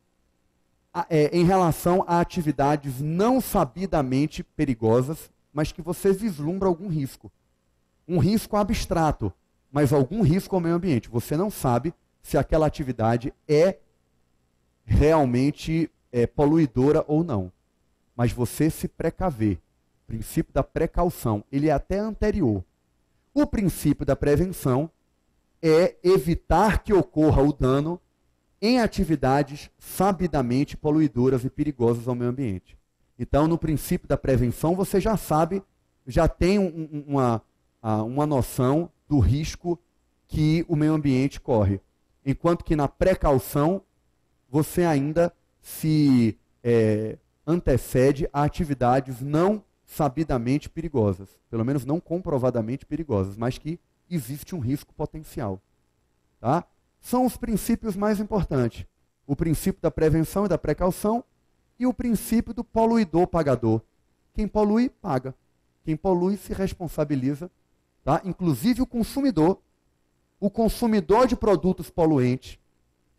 em relação a atividades não sabidamente perigosas, mas que você vislumbra algum risco. Um risco abstrato, mas algum risco ao meio ambiente. Você não sabe se aquela atividade é realmente poluidora ou não. Mas você se precaver. O princípio da precaução, ele é até anterior. O princípio da prevenção é evitar que ocorra o dano em atividades sabidamente poluidoras e perigosas ao meio ambiente. Então, no princípio da prevenção, você já sabe, já tem uma noção do risco que o meio ambiente corre. Enquanto que na precaução, você ainda se antecede a atividades não sabidamente perigosas, pelo menos não comprovadamente perigosas, mas que existe um risco potencial. Tá? São os princípios mais importantes. O princípio da prevenção e da precaução e o princípio do poluidor-pagador. Quem polui, paga. Quem polui se responsabiliza, tá? Inclusive o consumidor de produtos poluentes,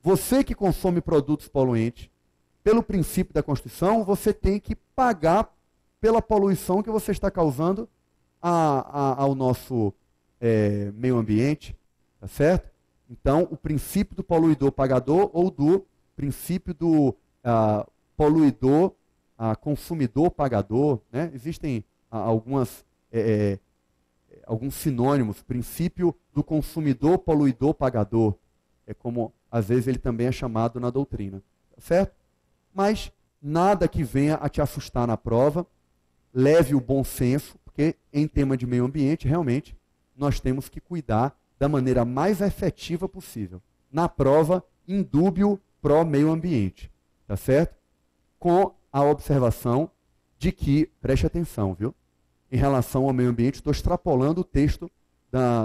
você que consome produtos poluentes, pelo princípio da Constituição, você tem que pagar pela poluição que você está causando ao nosso meio ambiente, tá certo? Então, o princípio do poluidor-pagador ou do princípio do poluidor a consumidor-pagador, né? Existem alguns sinônimos, princípio do consumidor-poluidor-pagador, é como às vezes ele também é chamado na doutrina, certo? Mas nada que venha a te assustar na prova, leve o bom senso, porque em tema de meio ambiente, realmente, nós temos que cuidar da maneira mais efetiva possível. Na prova, indúbio pró meio ambiente, tá certo? Com a observação de que, preste atenção, viu? Em relação ao meio ambiente, estou extrapolando o texto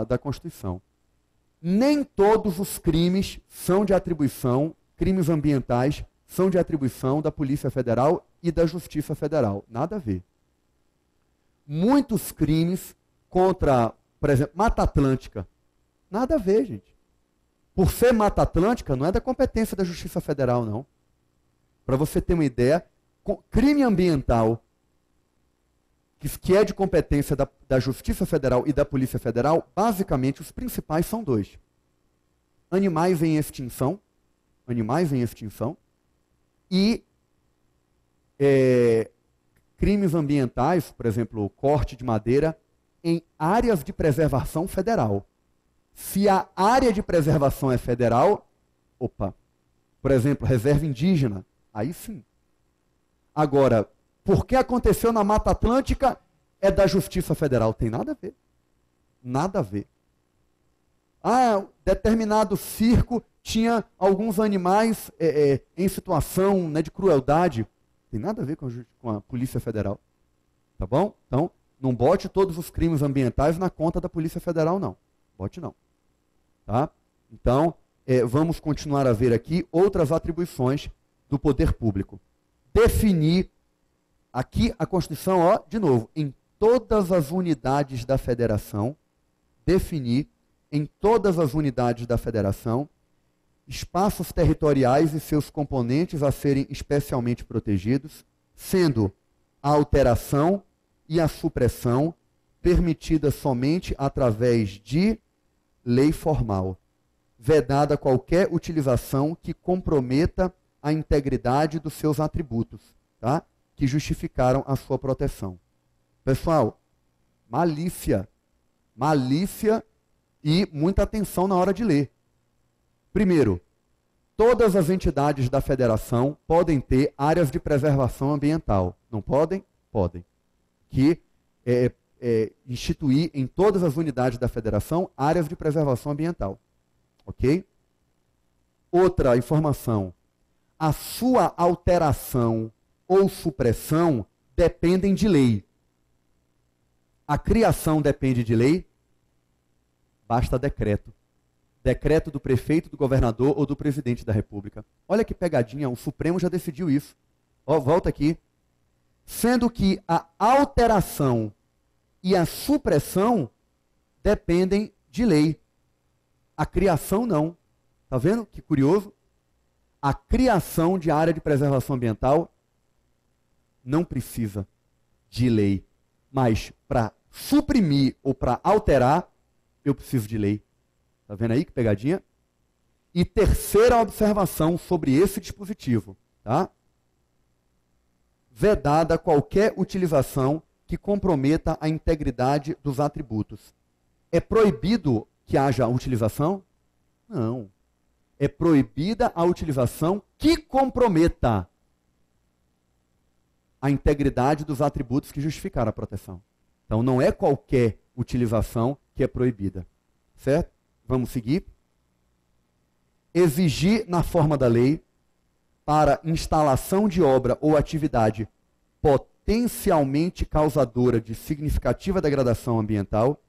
da Constituição. Nem todos os crimes são de atribuição, crimes ambientais, são de atribuição da Polícia Federal e da Justiça Federal. Nada a ver. Muitos crimes contra, por exemplo, Mata Atlântica. Nada a ver, gente. Por ser Mata Atlântica, não é da competência da Justiça Federal, não. Para você ter uma ideia, crime ambiental, que é de competência da Justiça Federal e da Polícia Federal, basicamente os principais são dois. Animais em extinção e crimes ambientais, por exemplo, corte de madeira, em áreas de preservação federal. Se a área de preservação é federal, por exemplo, reserva indígena, aí sim. Agora, porque aconteceu na Mata Atlântica é da Justiça Federal. Tem nada a ver. Nada a ver. Determinado circo tinha alguns animais em situação, né, de crueldade. Tem nada a ver com a Polícia Federal. Tá bom? Então, não bote todos os crimes ambientais na conta da Polícia Federal, não. Bote não. Tá? Então, vamos continuar a ver aqui outras atribuições do poder público. Definir, aqui a Constituição, de novo, em todas as unidades da federação, definir em todas as unidades da federação espaços territoriais e seus componentes a serem especialmente protegidos, sendo a alteração e a supressão permitida somente através de lei formal, vedada qualquer utilização que comprometa a integridade dos seus atributos, tá? Que justificaram a sua proteção. Pessoal, malícia e muita atenção na hora de ler. Primeiro, todas as entidades da federação podem ter áreas de preservação ambiental. Não podem? Podem. Que instituir em todas as unidades da federação áreas de preservação ambiental. Ok? Outra informação. A sua alteração ou supressão dependem de lei. A criação depende de lei? Basta decreto. Decreto do prefeito, do governador ou do presidente da República. Olha que pegadinha, o Supremo já decidiu isso. Volta aqui. Sendo que a alteração e a supressão dependem de lei. A criação não. Está vendo que curioso? A criação de área de preservação ambiental não precisa de lei. Mas para suprimir ou para alterar, eu preciso de lei. Está vendo aí que pegadinha? E terceira observação sobre esse dispositivo, tá? Vedada qualquer utilização que comprometa a integridade dos atributos. É proibido que haja utilização? Não. É proibida a utilização que comprometa a integridade dos atributos que justificaram a proteção. Então, não é qualquer utilização que é proibida. Certo? Vamos seguir. Exigir na forma da lei, para instalação de obra ou atividade potencialmente causadora de significativa degradação ambiental,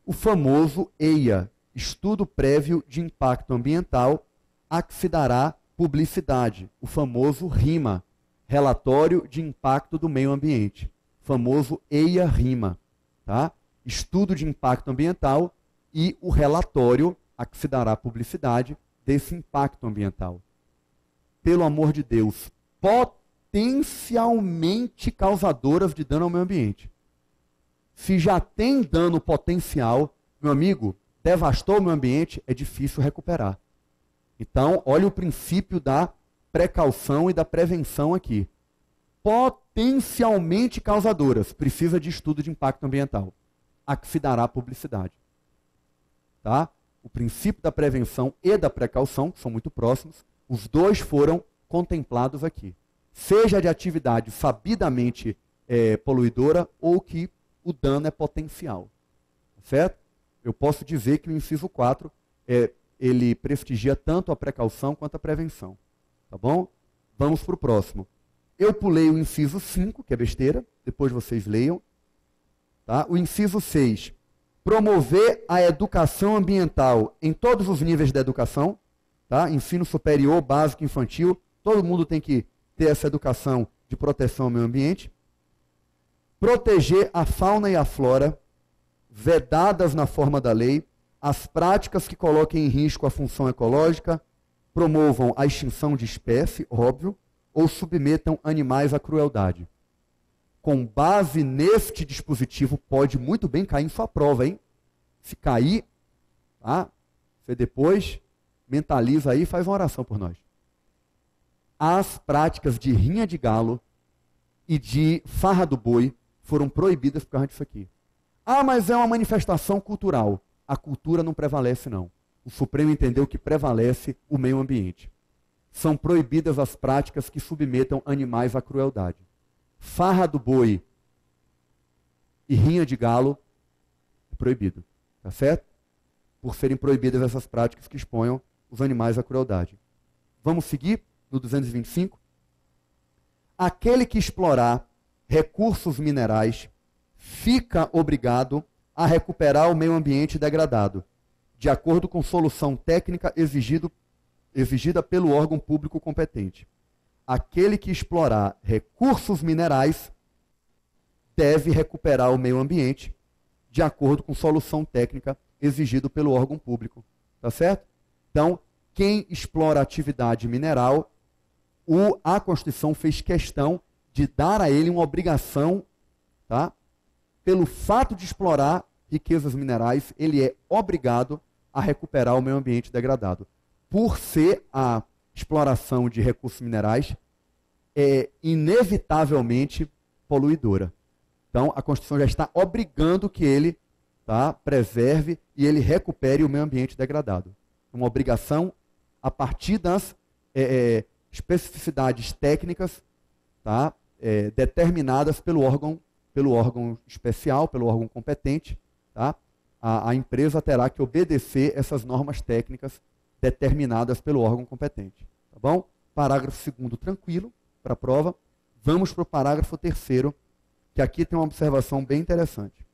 o famoso EIA, Estudo Prévio de Impacto Ambiental, a que se dará publicidade, o famoso RIMA, Relatório de Impacto do Meio Ambiente, famoso EIA-RIMA, tá? Estudo de Impacto Ambiental e o relatório a que se dará publicidade desse impacto ambiental. Pelo amor de Deus, potencialmente causadoras de dano ao meio ambiente. Se já tem dano potencial, meu amigo, devastou o meio ambiente, é difícil recuperar. Então, olha o princípio da precaução e da prevenção aqui. potencialmente causadoras. Precisa de estudo de impacto ambiental. A que se dará publicidade. Tá? O princípio da prevenção e da precaução, que são muito próximos, os dois foram contemplados aqui. Seja de atividade sabidamente poluidora ou que o dano é potencial. Certo? Eu posso dizer que o inciso 4 ele prestigia tanto a precaução quanto a prevenção. Tá bom? Vamos para o próximo. Eu pulei o inciso 5, que é besteira, depois vocês leiam. Tá? O inciso 6, promover a educação ambiental em todos os níveis da educação, tá? Ensino superior, básico, infantil, todo mundo tem que ter essa educação de proteção ao meio ambiente. Proteger a fauna e a flora, vedadas na forma da lei, as práticas que coloquem em risco a função ecológica, promovam a extinção de espécie, óbvio, ou submetam animais à crueldade. Com base neste dispositivo, pode muito bem cair em sua prova, hein? Se cair, tá? Você depois mentaliza aí e faz uma oração por nós. As práticas de rinha de galo e de farra do boi foram proibidas por causa disso aqui. Ah, mas é uma manifestação cultural. A cultura não prevalece, não. O Supremo entendeu que prevalece o meio ambiente. São proibidas as práticas que submetam animais à crueldade. Farra do boi e rinha de galo é proibido. Tá certo? Por serem proibidas essas práticas que exponham os animais à crueldade. Vamos seguir no 225? Aquele que explorar recursos minerais fica obrigado a recuperar o meio ambiente degradado, de acordo com solução técnica exigida pelo órgão público competente. Aquele que explorar recursos minerais deve recuperar o meio ambiente de acordo com solução técnica exigida pelo órgão público. Tá certo? Então, quem explora atividade mineral, a Constituição fez questão de dar a ele uma obrigação, tá? Pelo fato de explorar riquezas minerais, ele é obrigado a recuperar o meio ambiente degradado. Por ser a exploração de recursos minerais inevitavelmente poluidora. Então, a Constituição já está obrigando que ele, tá, preserve e ele recupere o meio ambiente degradado. Uma obrigação a partir das especificidades técnicas, tá, determinadas pelo órgão especial, pelo órgão competente. Tá? A empresa terá que obedecer essas normas técnicas determinadas pelo órgão competente. Tá bom? Parágrafo 2º, tranquilo, para a prova. Vamos para o parágrafo 3º, que aqui tem uma observação bem interessante.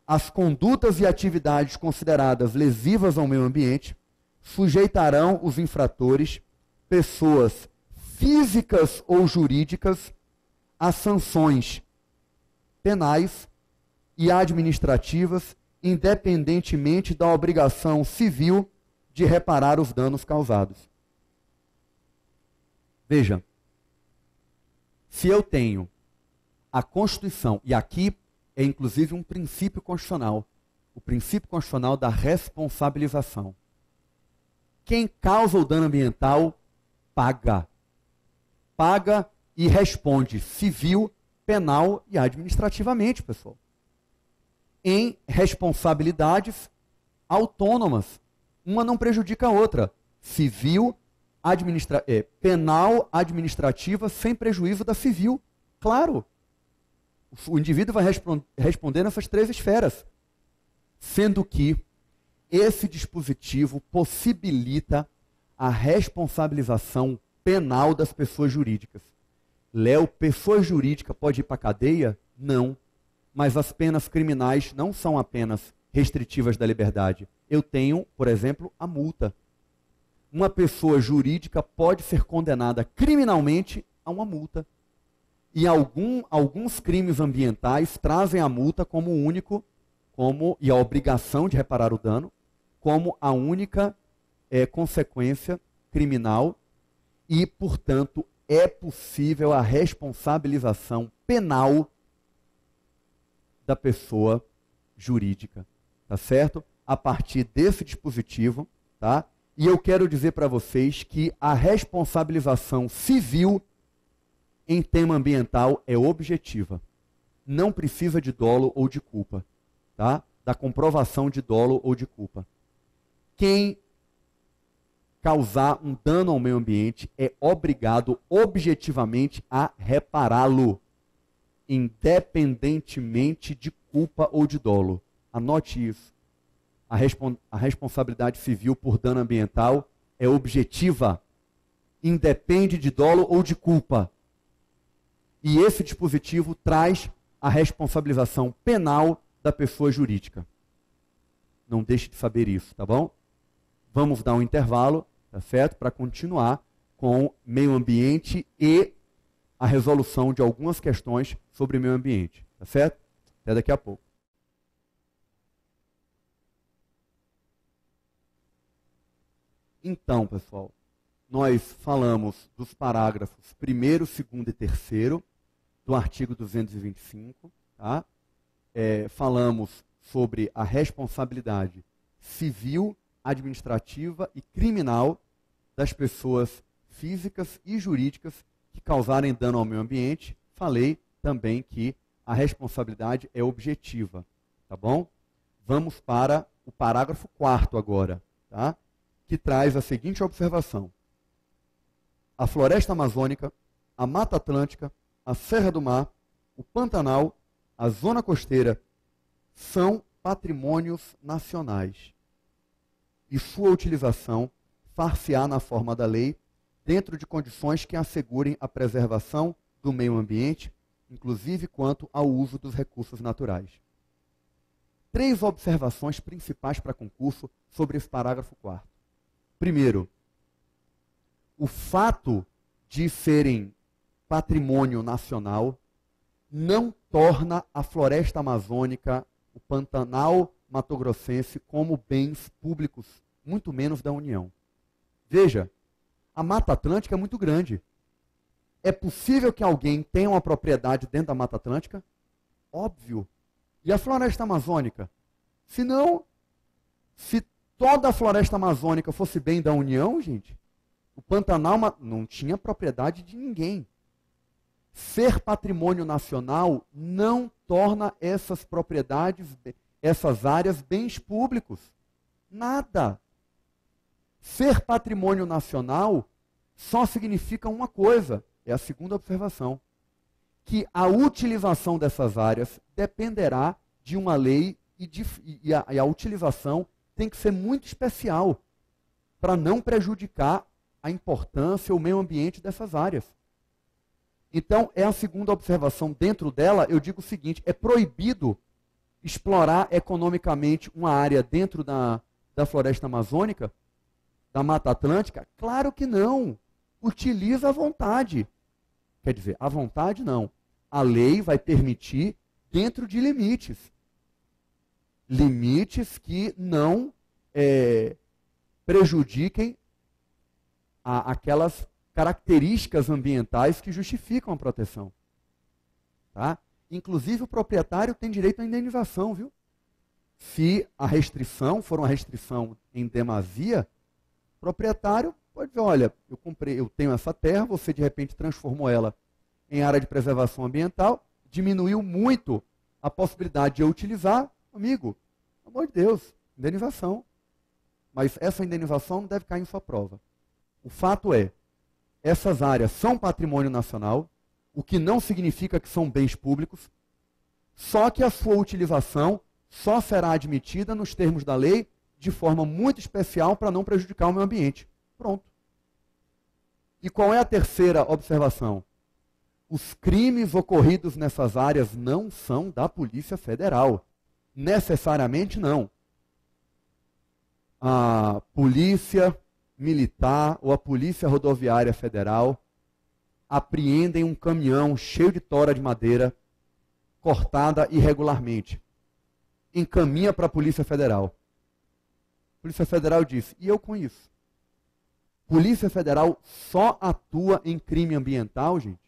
As condutas e atividades consideradas lesivas ao meio ambiente sujeitarão os infratores, pessoas físicas ou jurídicas, a sanções penais e administrativas, independentemente da obrigação civil de reparar os danos causados. Veja, se eu tenho a Constituição, e aqui é inclusive um princípio constitucional, o princípio constitucional da responsabilização. Quem causa o dano ambiental paga. Paga e responde civil, penal e administrativamente, pessoal. Em responsabilidades autônomas. Uma não prejudica a outra. Civil, penal, administrativa, sem prejuízo da civil. Claro. O indivíduo vai responder nessas três esferas. Sendo que esse dispositivo possibilita a responsabilização penal das pessoas jurídicas. Léo, pessoa jurídica pode ir para a cadeia? Não. Mas as penas criminais não são apenas restritivas da liberdade. Eu tenho, por exemplo, a multa. Uma pessoa jurídica pode ser condenada criminalmente a uma multa. E alguns crimes ambientais trazem a multa como único, e a obrigação de reparar o dano, como a única consequência criminal e, portanto, é possível a responsabilização penal da pessoa jurídica, tá certo? A partir desse dispositivo, tá? E eu quero dizer para vocês que a responsabilização civil em tema ambiental é objetiva. Não precisa de dolo ou de culpa, tá? Da comprovação de dolo ou de culpa. Quem causar um dano ao meio ambiente é obrigado objetivamente a repará-lo, independentemente de culpa ou de dolo. Anote isso. A responsabilidade civil por dano ambiental é objetiva, independe de dolo ou de culpa. E esse dispositivo traz a responsabilização penal da pessoa jurídica. Não deixe de saber isso, tá bom? Vamos dar um intervalo, tá certo? Para continuar com meio ambiente e a resolução de algumas questões sobre meio ambiente, tá certo? Até daqui a pouco. Então, pessoal, nós falamos dos parágrafos 1º, 2º e 3º do artigo 225, tá? Falamos sobre a responsabilidade civil, administrativa e criminal das pessoas físicas e jurídicas que causarem dano ao meio ambiente. Falei também que a responsabilidade é objetiva, tá bom? Vamos para o parágrafo 4º agora, tá? Que traz a seguinte observação: a floresta amazônica, a Mata Atlântica, a Serra do Mar, o Pantanal, a zona costeira são patrimônios nacionais e sua utilização far-se-á na forma da lei, dentro de condições que assegurem a preservação do meio ambiente, inclusive quanto ao uso dos recursos naturais. 3 observações principais para concurso sobre esse parágrafo 4º. Primeiro, o fato de serem patrimônio nacional não torna a floresta amazônica, o Pantanal Mato-Grossense, como bens públicos, muito menos da União. Veja, a Mata Atlântica é muito grande. É possível que alguém tenha uma propriedade dentro da Mata Atlântica? Óbvio. E a floresta amazônica? Se não, se toda a floresta amazônica fosse bem da União, gente, o Pantanal não tinha propriedade de ninguém. Ser patrimônio nacional não torna essas propriedades, essas áreas, bens públicos. Nada. Ser patrimônio nacional só significa uma coisa, é a segunda observação, que a utilização dessas áreas dependerá de uma lei e a utilização tem que ser muito especial para não prejudicar a importância ou o meio ambiente dessas áreas. Então, é a segunda observação. Dentro dela, eu digo o seguinte: é proibido explorar economicamente uma área dentro da floresta amazônica, da Mata Atlântica? Claro que não. Utiliza à vontade. Quer dizer, à vontade não. A lei vai permitir dentro de limites. Limites que não prejudiquem aquelas características ambientais que justificam a proteção. Tá? Inclusive, o proprietário tem direito à indenização, viu? Se a restrição for uma restrição em demasia, o proprietário pode dizer: olha, eu tenho essa terra, você de repente transformou ela em área de preservação ambiental, diminuiu muito a possibilidade de eu utilizar, amigo, pelo amor de Deus, indenização. Mas essa indenização não deve cair em sua prova. O fato é, essas áreas são patrimônio nacional, o que não significa que são bens públicos, só que a sua utilização só será admitida nos termos da lei de forma muito especial para não prejudicar o meio ambiente. Pronto. E qual é a terceira observação? Os crimes ocorridos nessas áreas não são da Polícia Federal. Necessariamente não. A Polícia Militar ou a Polícia Rodoviária Federal apreendem um caminhão cheio de tora de madeira cortada irregularmente. Encaminha para a Polícia Federal. A Polícia Federal diz: e eu com isso? Polícia Federal só atua em crime ambiental, gente,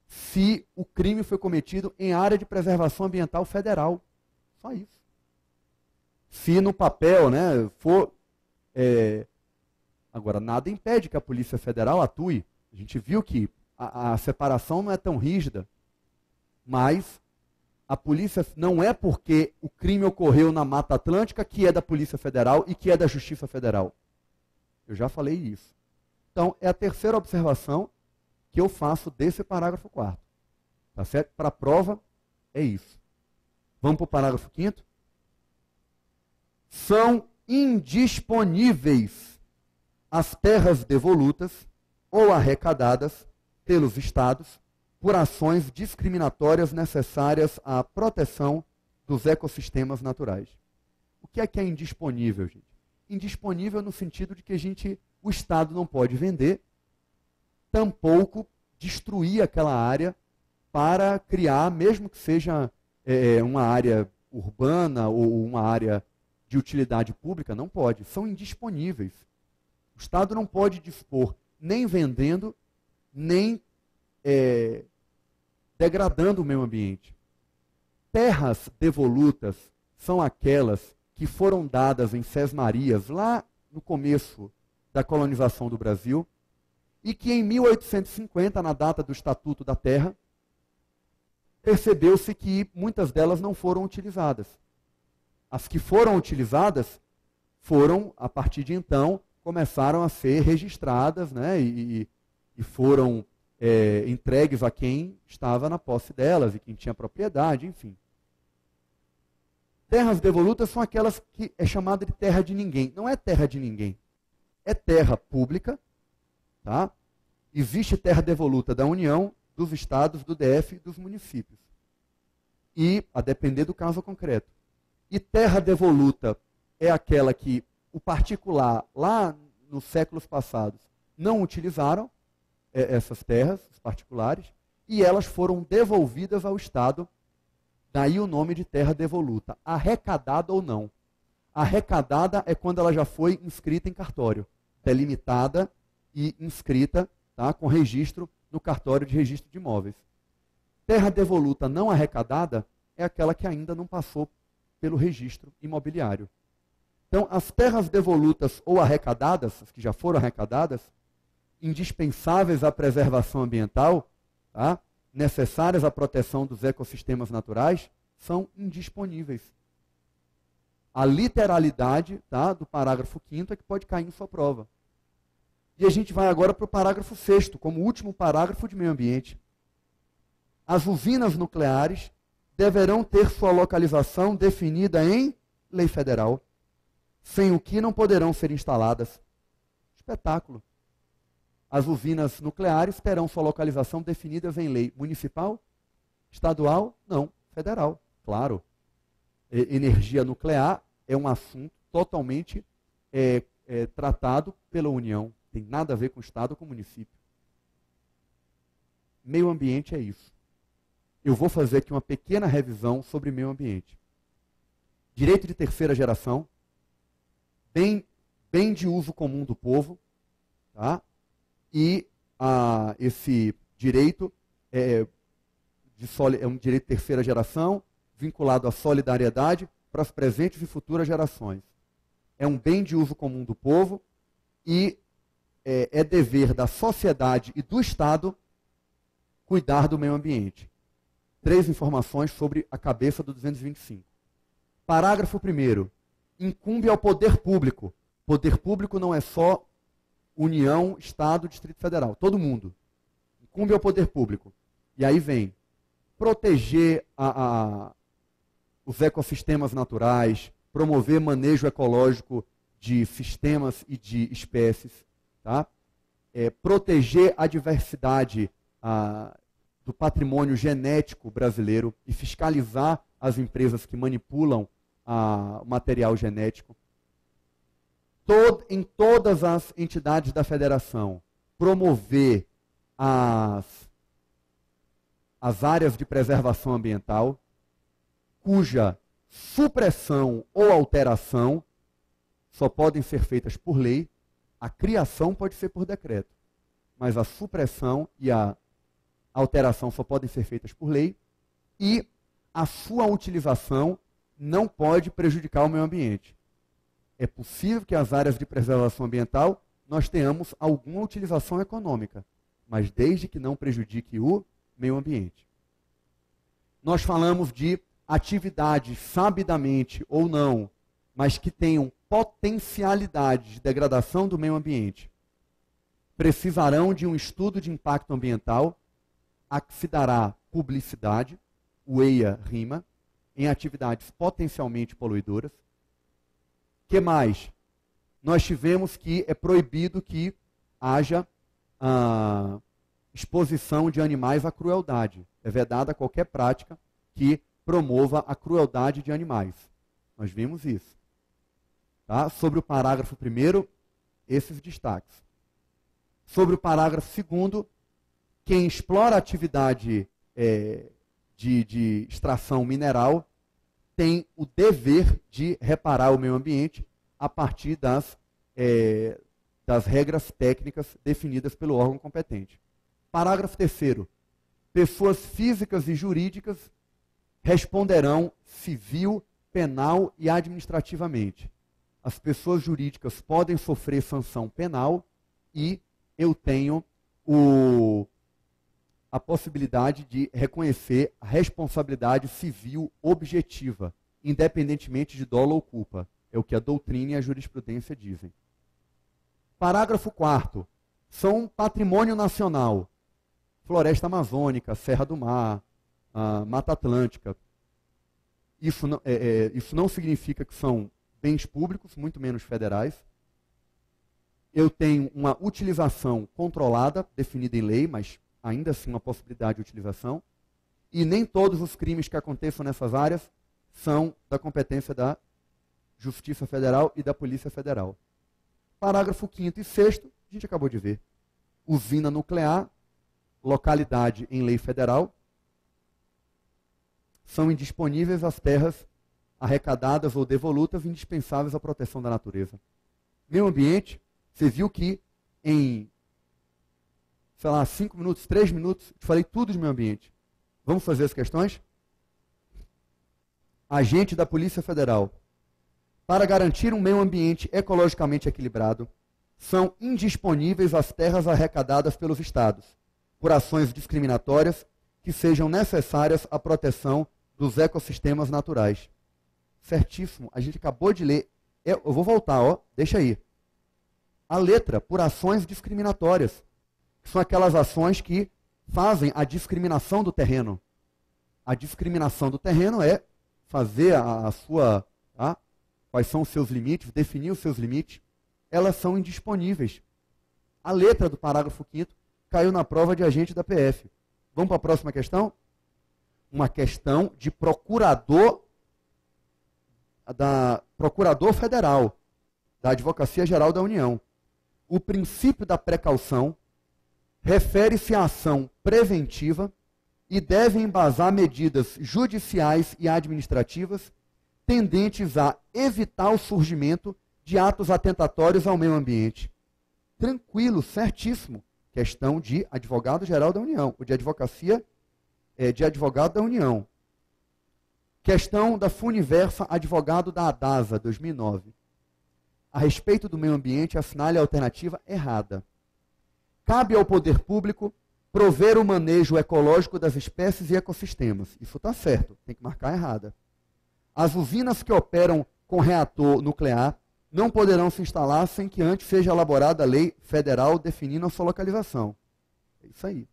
se o crime foi cometido em área de preservação ambiental federal. Só isso. Se no papel, né, for... Agora, nada impede que a Polícia Federal atue. A gente viu que a separação não é tão rígida, mas a polícia não é porque o crime ocorreu na Mata Atlântica que é da Polícia Federal e que é da Justiça Federal. Eu já falei isso. Então, é a terceira observação que eu faço desse parágrafo 4º. Tá certo? Para a prova, é isso. Vamos para o parágrafo 5º? São indisponíveis as terras devolutas ou arrecadadas pelos estados por ações discriminatórias necessárias à proteção dos ecossistemas naturais. O que é indisponível, gente? Indisponível no sentido de que o Estado não pode vender, tampouco destruir aquela área para criar, mesmo que seja uma área urbana ou uma área de utilidade pública, não pode. São indisponíveis. O Estado não pode dispor nem vendendo, nem degradando o meio ambiente. Terras devolutas são aquelas que foram dadas em sesmarias lá no começo da colonização do Brasil e que em 1850, na data do Estatuto da Terra, percebeu-se que muitas delas não foram utilizadas. As que foram utilizadas foram, a partir de então, começaram a ser registradas, né, e foram entregues a quem estava na posse delas e quem tinha propriedade, enfim. Terras devolutas são aquelas que é chamada de terra de ninguém. Não é terra de ninguém. É terra pública, tá? Existe terra devoluta da União, dos estados, do DF e dos municípios. E, a depender do caso concreto. E terra devoluta é aquela que o particular, lá nos séculos passados, não utilizaram essas terras, os particulares, e elas foram devolvidas ao Estado. Daí o nome de terra devoluta, arrecadada ou não. Arrecadada é quando ela já foi inscrita em cartório, delimitada e inscrita, tá, com registro no cartório de registro de imóveis. Terra devoluta não arrecadada é aquela que ainda não passou pelo registro imobiliário. Então, as terras devolutas ou arrecadadas, as que já foram arrecadadas, indispensáveis à preservação ambiental, tá, necessárias à proteção dos ecossistemas naturais, são indisponíveis. A literalidade, tá, do parágrafo 5º é que pode cair em sua prova. E a gente vai agora para o parágrafo 6º, como último parágrafo de meio ambiente. As usinas nucleares deverão ter sua localização definida em lei federal, sem o que não poderão ser instaladas. Espetáculo. As usinas nucleares terão sua localização definida em lei municipal, estadual, não, federal, claro. Energia nuclear é um assunto totalmente tratado pela União. Tem nada a ver com Estado ou com município. Meio ambiente é isso. Eu vou fazer aqui uma pequena revisão sobre meio ambiente. Direito de terceira geração, bem de uso comum do povo, tá? E esse direito é um direito de terceira geração, vinculado à solidariedade para as presentes e futuras gerações. É um bem de uso comum do povo e é dever da sociedade e do Estado cuidar do meio ambiente. 3 informações sobre a cabeça do 225. Parágrafo 1º. Incumbe ao poder público. Poder público não é só União, Estado, Distrito Federal. Todo mundo. Incumbe ao poder público. E aí vem proteger os ecossistemas naturais, promover manejo ecológico de sistemas e de espécies, tá? Proteger a diversidade do patrimônio genético brasileiro e fiscalizar as empresas que manipulam o material genético. Em todas as entidades da federação, promover as áreas de preservação ambiental, cuja supressão ou alteração só podem ser feitas por lei. A criação pode ser por decreto, mas a supressão e a alteração só podem ser feitas por lei, e a sua utilização não pode prejudicar o meio ambiente. É possível que as áreas de preservação ambiental nós tenhamos alguma utilização econômica, mas desde que não prejudique o meio ambiente. Nós falamos de atividades, sabidamente ou não, mas que tenham potencialidade de degradação do meio ambiente, precisarão de um estudo de impacto ambiental a que se dará publicidade, o EIA-RIMA, em atividades potencialmente poluidoras. Que mais? Nós tivemos que é proibido que haja exposição de animais à crueldade. É vedada qualquer prática que promova a crueldade de animais. Nós vimos isso. Tá? Sobre o parágrafo 1º, esses destaques. Sobre o parágrafo 2º, quem explora a atividade de extração mineral tem o dever de reparar o meio ambiente a partir das regras técnicas definidas pelo órgão competente. Parágrafo 3º. Pessoas físicas e jurídicas responderão civil, penal e administrativamente. As pessoas jurídicas podem sofrer sanção penal e eu tenho a possibilidade de reconhecer a responsabilidade civil objetiva, independentemente de dolo ou culpa. É o que a doutrina e a jurisprudência dizem. Parágrafo 4º. São patrimônio nacional. Floresta amazônica, Serra do Mar, Mata Atlântica. Isso não significa que são bens públicos, muito menos federais. Eu tenho uma utilização controlada, definida em lei, mas ainda assim uma possibilidade de utilização. E nem todos os crimes que aconteçam nessas áreas são da competência da Justiça Federal e da Polícia Federal. Parágrafo 5º e 6º, a gente acabou de ver. Usina nuclear, localidade em lei federal, são indisponíveis as terras arrecadadas ou devolutas indispensáveis à proteção da natureza. Meio ambiente, você viu que em, 5 minutos, 3 minutos, te falei tudo de meio ambiente. Vamos fazer as questões? Agente da Polícia Federal. Para garantir um meio ambiente ecologicamente equilibrado, são indisponíveis as terras arrecadadas pelos estados, por ações discriminatórias que sejam necessárias à proteção dos ecossistemas naturais. Certíssimo, a gente acabou de ler. Eu vou voltar, deixa aí. A letra, por ações discriminatórias, que são aquelas ações que fazem a discriminação do terreno. A discriminação do terreno é fazer a sua... quais são os seus limites, definir os seus limites. Elas são indisponíveis. A letra do parágrafo 5º caiu na prova de agente da PF. Vamos para a próxima questão? Uma questão de procurador federal, da Advocacia Geral da União. O princípio da precaução refere-se à ação preventiva e deve embasar medidas judiciais e administrativas tendentes a evitar o surgimento de atos atentatórios ao meio ambiente. Tranquilo, certíssimo. Questão de advogado-geral da União, ou de advocacia de advogado da União. Questão da Funiversa, advogado da ADASA, 2009. A respeito do meio ambiente, assinale a alternativa errada. Cabe ao poder público prover o manejo ecológico das espécies e ecossistemas. Isso está certo, tem que marcar errada. As usinas que operam com reator nuclear não poderão se instalar sem que antes seja elaborada a lei federal definindo a sua localização. É isso aí.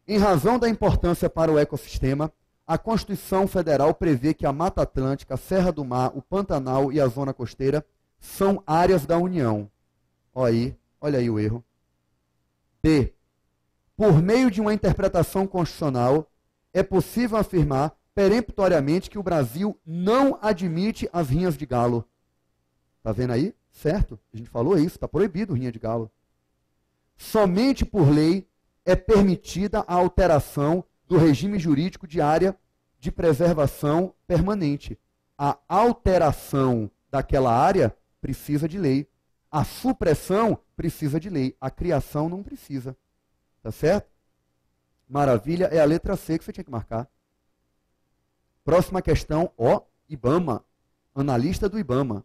Em razão da importância para o ecossistema, a Constituição Federal prevê que a Mata Atlântica, a Serra do Mar, o Pantanal e a Zona Costeira são áreas da União. Olha aí o erro. D. Por meio de uma interpretação constitucional, é possível afirmar peremptoriamente que o Brasil não admite as rinhas de galo. Está vendo aí? Certo? A gente falou isso, está proibido rinha de galo. Somente por lei é permitida a alteração do regime jurídico de área de preservação permanente. A alteração daquela área precisa de lei. A supressão precisa de lei. A criação não precisa. Tá certo? Maravilha. É a letra C que você tinha que marcar. Próxima questão, IBAMA. Analista do IBAMA.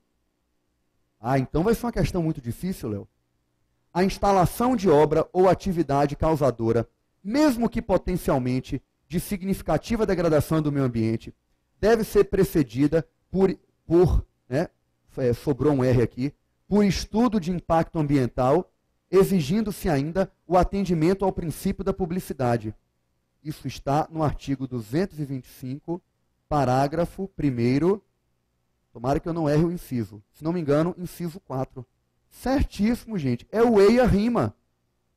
Então vai ser uma questão muito difícil, Léo. a instalação de obra ou atividade causadora, mesmo que potencialmente de significativa degradação do meio ambiente, deve ser precedida sobrou um R aqui, por estudo de impacto ambiental, exigindo-se ainda o atendimento ao princípio da publicidade. Isso está no artigo 225, parágrafo 1º, tomara que eu não erre o inciso, se não me engano, inciso 4. Certíssimo, gente, é o EIA rima.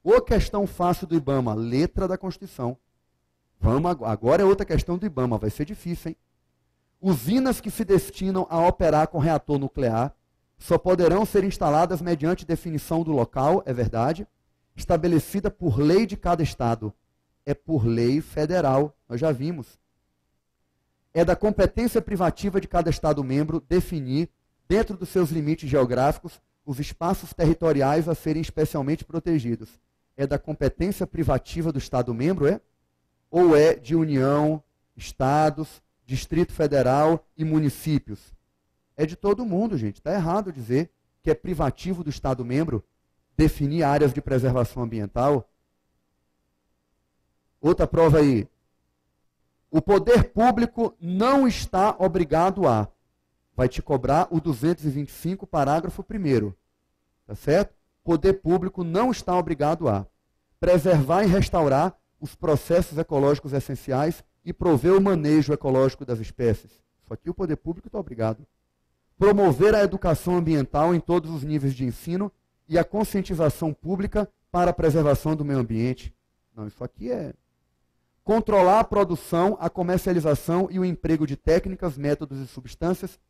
Ou questão fácil do IBAMA, letra da Constituição. Agora é outra questão do IBAMA, vai ser difícil, hein? Usinas que se destinam a operar com reator nuclear só poderão ser instaladas mediante definição do local, é verdade, estabelecida por lei de cada estado. É por lei federal, nós já vimos. É da competência privativa de cada estado-membro definir, dentro dos seus limites geográficos, os espaços territoriais a serem especialmente protegidos. É da competência privativa do estado-membro, é? Ou é de União, estados, Distrito Federal e municípios? É de todo mundo, gente. Está errado dizer que é privativo do estado-membro definir áreas de preservação ambiental. Outra prova aí. O poder público não está obrigado a. Vai te cobrar o 225, parágrafo 1º. Tá certo? Poder público não está obrigado a preservar e restaurar os processos ecológicos essenciais e prover o manejo ecológico das espécies. Isso aqui o poder público está obrigado. Promover a educação ambiental em todos os níveis de ensino e a conscientização pública para a preservação do meio ambiente. Não, isso aqui é controlar a produção, a comercialização e o emprego de técnicas, métodos e substâncias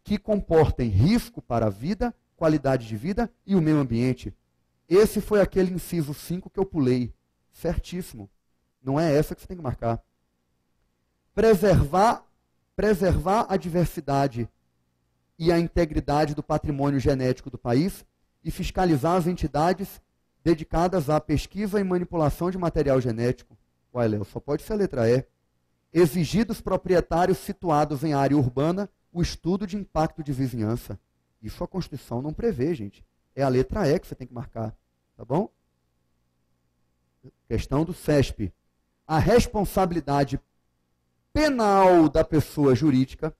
que comportem risco para a vida, qualidade de vida e o meio ambiente. Esse foi aquele inciso 5 que eu pulei. Certíssimo. Não é essa que você tem que marcar. Preservar a diversidade e a integridade do patrimônio genético do país e fiscalizar as entidades dedicadas à pesquisa e manipulação de material genético. Ué, Léo, só pode ser a letra E. Exigir dos proprietários situados em área urbana o estudo de impacto de vizinhança. Isso a Constituição não prevê, gente. É a letra E que você tem que marcar. Tá bom? Questão do CESP. A responsabilidade penal da pessoa jurídica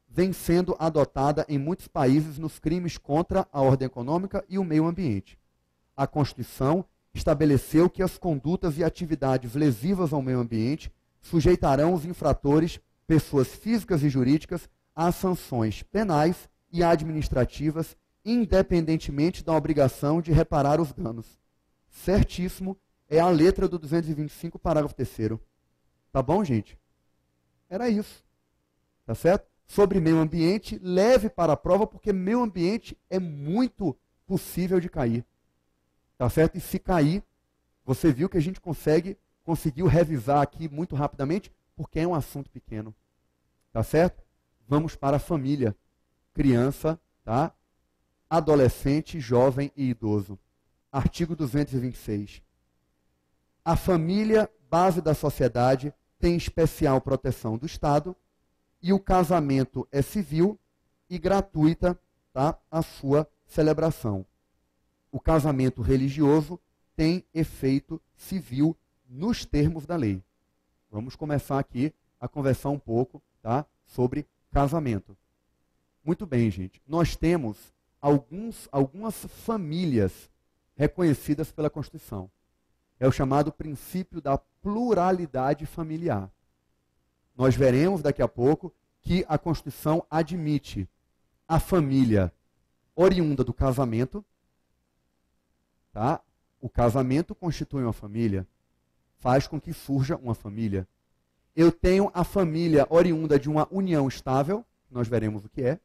vem sendo adotada em muitos países nos crimes contra a ordem econômica e o meio ambiente. A Constituição estabeleceu que as condutas e atividades lesivas ao meio ambiente sujeitarão os infratores, pessoas físicas e jurídicas, a sanções penais e administrativas, independentemente da obrigação de reparar os danos. Certíssimo, é a letra do 225, parágrafo 3º. Tá bom, gente? Era isso. Tá certo? Sobre meio ambiente, leve para a prova, porque meio ambiente é muito possível de cair. Tá certo? E se cair, você viu que a gente conseguiu revisar aqui muito rapidamente, porque é um assunto pequeno. Tá certo? Vamos para a família. Criança, tá? Adolescente, jovem e idoso. Artigo 226. A família, base da sociedade, tem especial proteção do Estado e o casamento é civil e gratuita, tá, a sua celebração. O casamento religioso tem efeito civil nos termos da lei. Vamos começar aqui a conversar um pouco, tá, sobre casamento. Muito bem, gente. Nós temos algumas famílias reconhecidas pela Constituição. É o chamado princípio da pluralidade familiar. Nós veremos daqui a pouco que a Constituição admite a família oriunda do casamento. Tá? O casamento constitui uma família, faz com que surja uma família. Eu tenho a família oriunda de uma união estável, nós veremos o que é.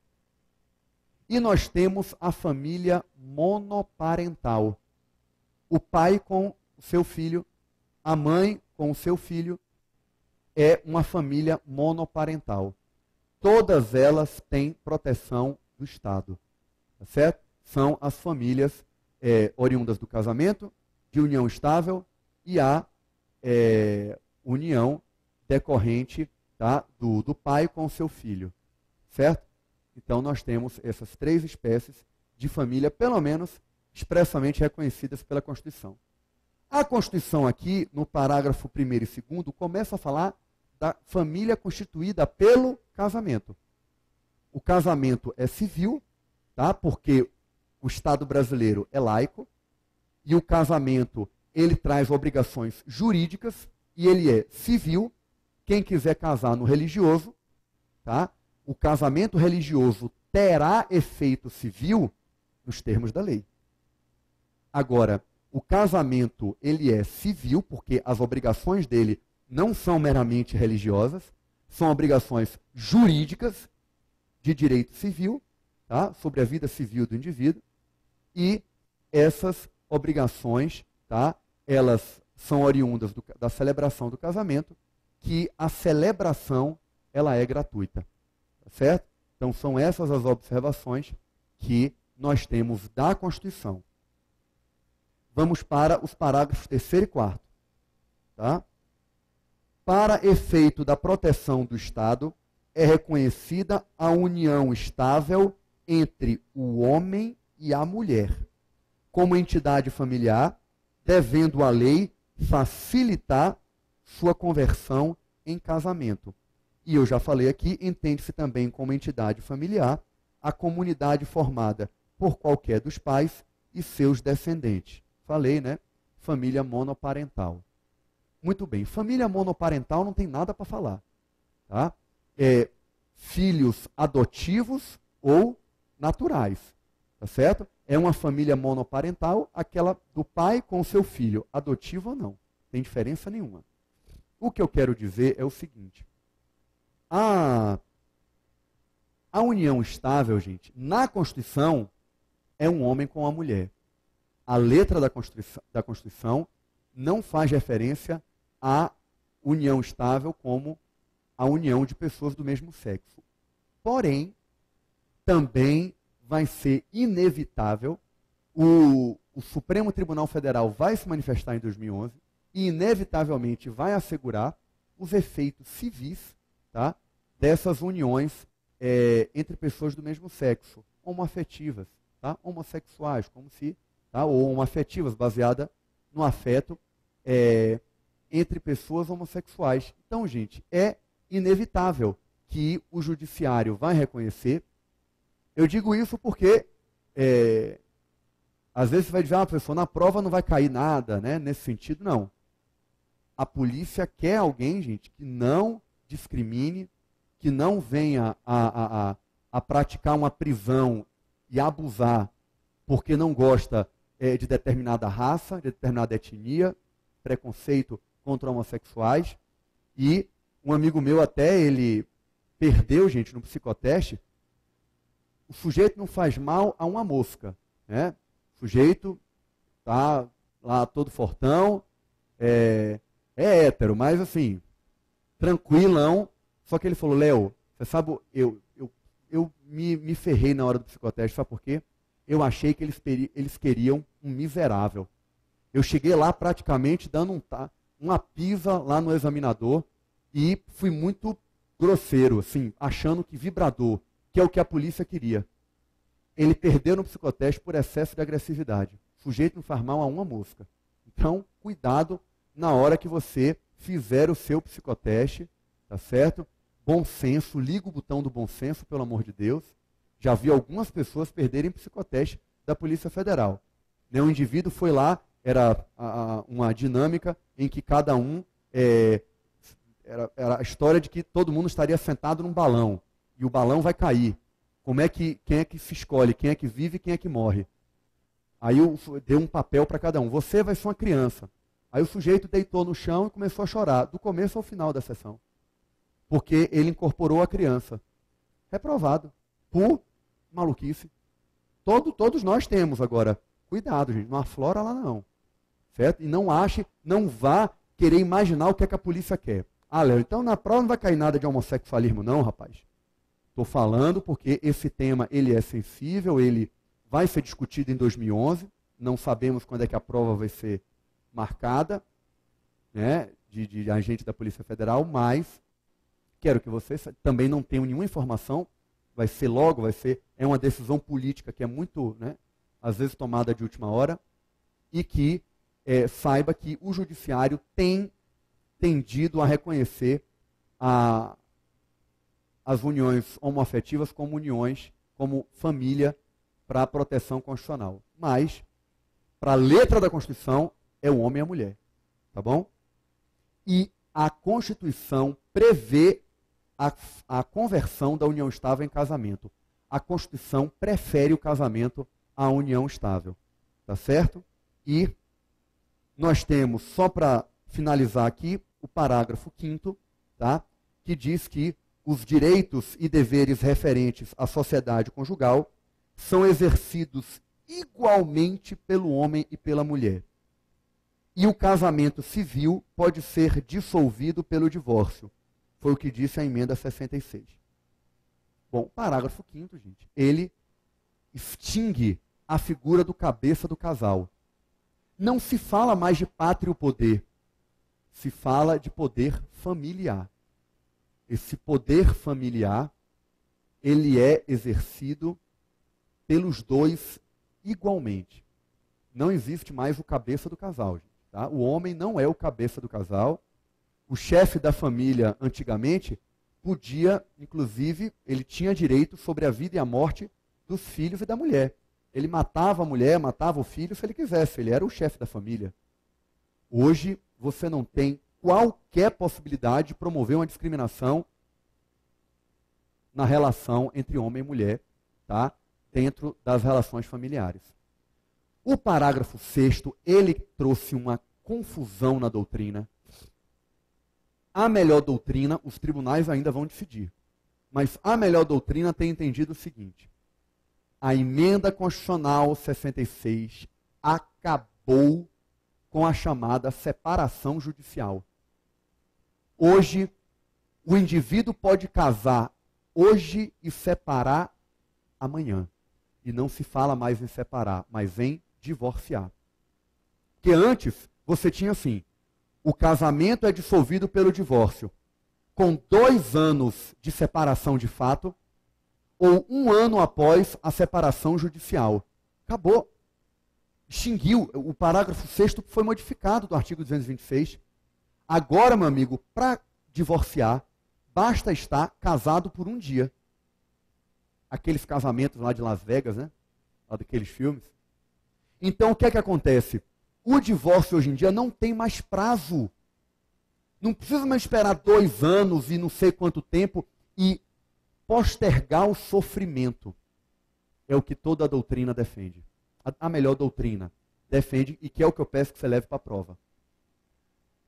E nós temos a família monoparental. O pai com o seu filho, a mãe com o seu filho, é uma família monoparental. Todas elas têm proteção do Estado. Tá certo? São as famílias oriundas do casamento, de união estável e a união decorrente, tá, do pai com o seu filho. Certo? Então nós temos essas três espécies de família, pelo menos expressamente reconhecidas pela Constituição. A Constituição aqui, no parágrafo 1º e 2º, começa a falar da família constituída pelo casamento. O casamento é civil, tá? Porque o Estado brasileiro é laico, e o casamento ele traz obrigações jurídicas, e ele é civil. Quem quiser casar no religioso, tá? O casamento religioso terá efeito civil nos termos da lei. Agora, o casamento ele é civil, porque as obrigações dele não são meramente religiosas, são obrigações jurídicas de direito civil, tá? Sobre a vida civil do indivíduo, e essas obrigações, tá? Elas são oriundas da celebração do casamento, que a celebração ela é gratuita, tá certo? Então são essas as observações que nós temos da Constituição. Vamos para os parágrafos 3º e 4º. Tá? Para efeito da proteção do Estado, é reconhecida a união estável entre o homem e a mulher, como entidade familiar, devendo a lei facilitar sua conversão em casamento. E eu já falei aqui, entende-se também como entidade familiar a comunidade formada por qualquer dos pais e seus descendentes. Falei, né? Família monoparental. Muito bem, família monoparental não tem nada para falar. Tá? Filhos adotivos ou naturais. Tá certo? É uma família monoparental, aquela do pai com o seu filho, adotivo ou não. Não tem diferença nenhuma. O que eu quero dizer é o seguinte. A união estável, gente, na Constituição, é um homem com uma mulher. A letra da Constituição não faz referência à união estável como a união de pessoas do mesmo sexo. Porém, também vai ser inevitável, o Supremo Tribunal Federal vai se manifestar em 2011 e inevitavelmente vai assegurar os efeitos civis, tá, dessas uniões entre pessoas do mesmo sexo, homoafetivas, tá, homossexuais, como se... Tá? Ou homoafetivas, baseada no afeto entre pessoas homossexuais. Então, gente, é inevitável que o judiciário vai reconhecer. Eu digo isso porque, às vezes você vai dizer, professor, na prova não vai cair nada, né? Nesse sentido, não. A polícia quer alguém, gente, que não discrimine, que não venha a praticar uma prisão e abusar porque não gosta de determinada raça, de determinada etnia, preconceito contra homossexuais. E um amigo meu até, ele perdeu, gente, no psicoteste. O sujeito não faz mal a uma mosca, né? O sujeito tá lá todo fortão, é hétero, mas assim, tranquilão. Só que ele falou, Léo, você sabe, eu me ferrei na hora do psicoteste, sabe por quê? Eu achei que eles queriam um miserável. Eu cheguei lá praticamente dando uma pisa lá no examinador e fui muito grosseiro, assim, achando que vibrador, que é o que a polícia queria. Ele perdeu no psicoteste por excesso de agressividade. O sujeito não faz mal a uma mosca. Então, cuidado na hora que você fizer o seu psicoteste, tá certo? Bom senso, liga o botão do bom senso, pelo amor de Deus. Já vi algumas pessoas perderem psicoteste da Polícia Federal. Um indivíduo foi lá, era uma dinâmica em que cada um... era a história de que todo mundo estaria sentado num balão e o balão vai cair. Quem é que se escolhe? Quem é que vive e quem é que morre? Aí deu um papel para cada um. Você vai ser uma criança. Aí o sujeito deitou no chão e começou a chorar, do começo ao final da sessão. Porque ele incorporou a criança. Reprovado. Por maluquice. Todos nós temos agora. Cuidado, gente. Não aflora lá não. Certo? E não vá querer imaginar o que é que a polícia quer. Ah, Léo, então na prova não vai cair nada de homossexualismo não, rapaz. Estou falando porque esse tema ele é sensível, ele vai ser discutido em 2011. Não sabemos quando é que a prova vai ser marcada, né, de agente da Polícia Federal, mas quero que vocês também não tenham nenhuma informação. Vai ser logo, é uma decisão política que é muito, né, às vezes tomada de última hora, e que saiba que o judiciário tem tendido a reconhecer as uniões homoafetivas como uniões, como família, para a proteção constitucional. Mas, para a letra da Constituição, é o homem e a mulher. Tá bom? E a Constituição prevê a conversão da união estável em casamento. A Constituição prefere o casamento à união estável. Tá certo? E nós temos, só para finalizar aqui, o parágrafo 5º, tá? Que diz que os direitos e deveres referentes à sociedade conjugal são exercidos igualmente pelo homem e pela mulher. E o casamento civil pode ser dissolvido pelo divórcio. Foi o que disse a emenda 66. Bom, o parágrafo 5º, gente, ele extingue a figura do cabeça do casal. Não se fala mais de pátrio poder, se fala de poder familiar. Esse poder familiar, ele é exercido pelos dois igualmente. Não existe mais o cabeça do casal, gente, tá? O homem não é o cabeça do casal. O chefe da família, antigamente, podia, inclusive, ele tinha direito sobre a vida e a morte dos filhos e da mulher. Ele matava a mulher, matava o filho se ele quisesse, ele era o chefe da família. Hoje, você não tem qualquer possibilidade de promover uma discriminação na relação entre homem e mulher, tá? Dentro das relações familiares. O parágrafo 6º, ele trouxe uma confusão na doutrina. A melhor doutrina, os tribunais ainda vão decidir, mas a melhor doutrina tem entendido o seguinte: a emenda constitucional 66 acabou com a chamada separação judicial. Hoje, o indivíduo pode casar hoje e separar amanhã. E não se fala mais em separar, mas em divorciar. Porque antes, você tinha assim: o casamento é dissolvido pelo divórcio, com 2 anos de separação de fato, ou 1 ano após a separação judicial. Acabou. Extinguiu. O parágrafo 6º foi modificado do artigo 226. Agora, meu amigo, para divorciar, basta estar casado por 1 dia. Aqueles casamentos lá de Las Vegas, né? Lá daqueles filmes. Então, o que é que acontece? O divórcio hoje em dia não tem mais prazo. Não precisa mais esperar 2 anos e não sei quanto tempo e postergar o sofrimento. É o que toda a doutrina defende. A melhor doutrina defende, e que é o que eu peço que você leve para a prova.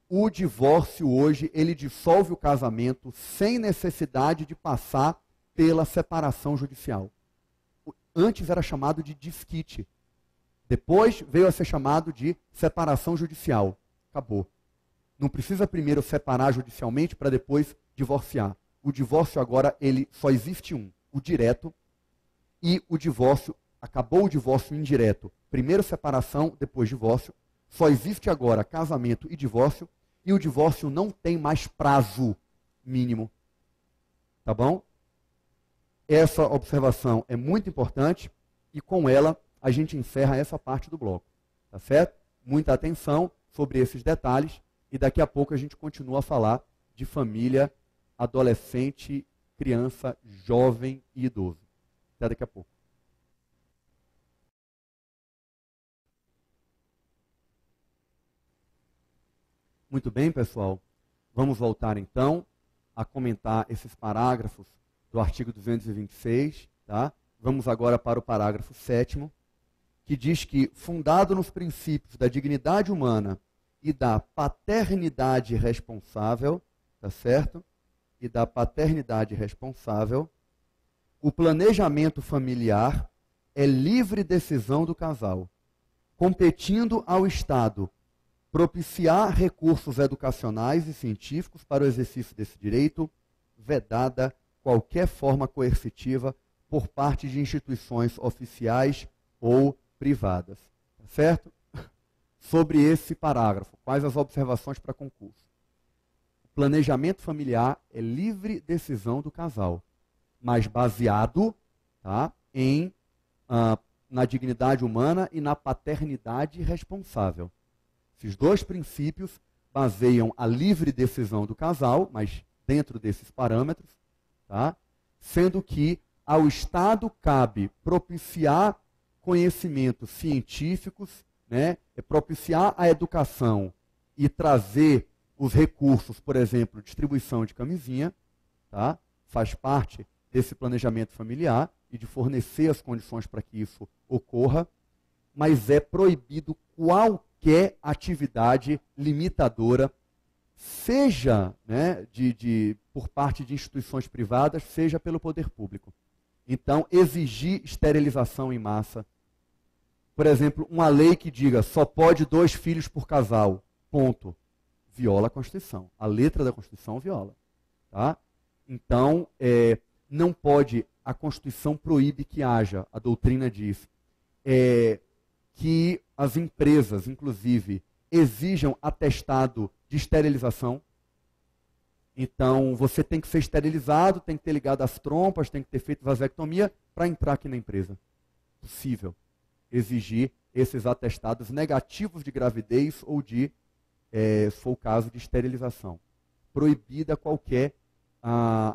O divórcio hoje, ele dissolve o casamento sem necessidade de passar pela separação judicial. Antes era chamado de desquite. Depois veio a ser chamado de separação judicial. Acabou. Não precisa primeiro separar judicialmente para depois divorciar. O divórcio agora, ele só existe um, o direto, e o divórcio, acabou o divórcio indireto. Primeiro separação, depois divórcio. Só existe agora casamento e o divórcio não tem mais prazo mínimo. Tá bom? Essa observação é muito importante e com ela a gente encerra essa parte do bloco. Tá certo? Muita atenção sobre esses detalhes e daqui a pouco a gente continua a falar de família, adolescente, criança, jovem e idoso. Até daqui a pouco. Muito bem, pessoal. Vamos voltar então a comentar esses parágrafos do artigo 226, tá? Vamos agora para o parágrafo 7º, que diz que, fundado nos princípios da dignidade humana e da paternidade responsável, tá certo? E da paternidade responsável, o planejamento familiar é livre decisão do casal, competindo ao Estado propiciar recursos educacionais e científicos para o exercício desse direito, vedada qualquer forma coercitiva por parte de instituições oficiais ou privadas. Tá certo? Sobre esse parágrafo, quais as observações para concurso? O planejamento familiar é livre decisão do casal, mas baseado, tá, em na dignidade humana e na paternidade responsável. Esses dois princípios baseiam a livre decisão do casal, mas dentro desses parâmetros, tá? Sendo que ao Estado cabe propiciar conhecimentos científicos, né? Propiciar a educação e trazer os recursos, por exemplo, distribuição de camisinha, tá? Faz parte desse planejamento familiar e de fornecer as condições para que isso ocorra, mas é proibido qualquer atividade limitadora, seja, né, por parte de instituições privadas, seja pelo poder público. Então, exigir esterilização em massa, por exemplo, uma lei que diga só pode 2 filhos por casal, ponto, viola a Constituição. A letra da Constituição viola. Tá? Então, não pode, a Constituição proíbe que haja, a doutrina diz, que as empresas, inclusive, exijam atestado de esterilização. Então, você tem que ser esterilizado, tem que ter ligado as trompas, tem que ter feito vasectomia para entrar aqui na empresa. Possível exigir esses atestados negativos de gravidez ou de, se for o caso, de esterilização. Proibida qualquer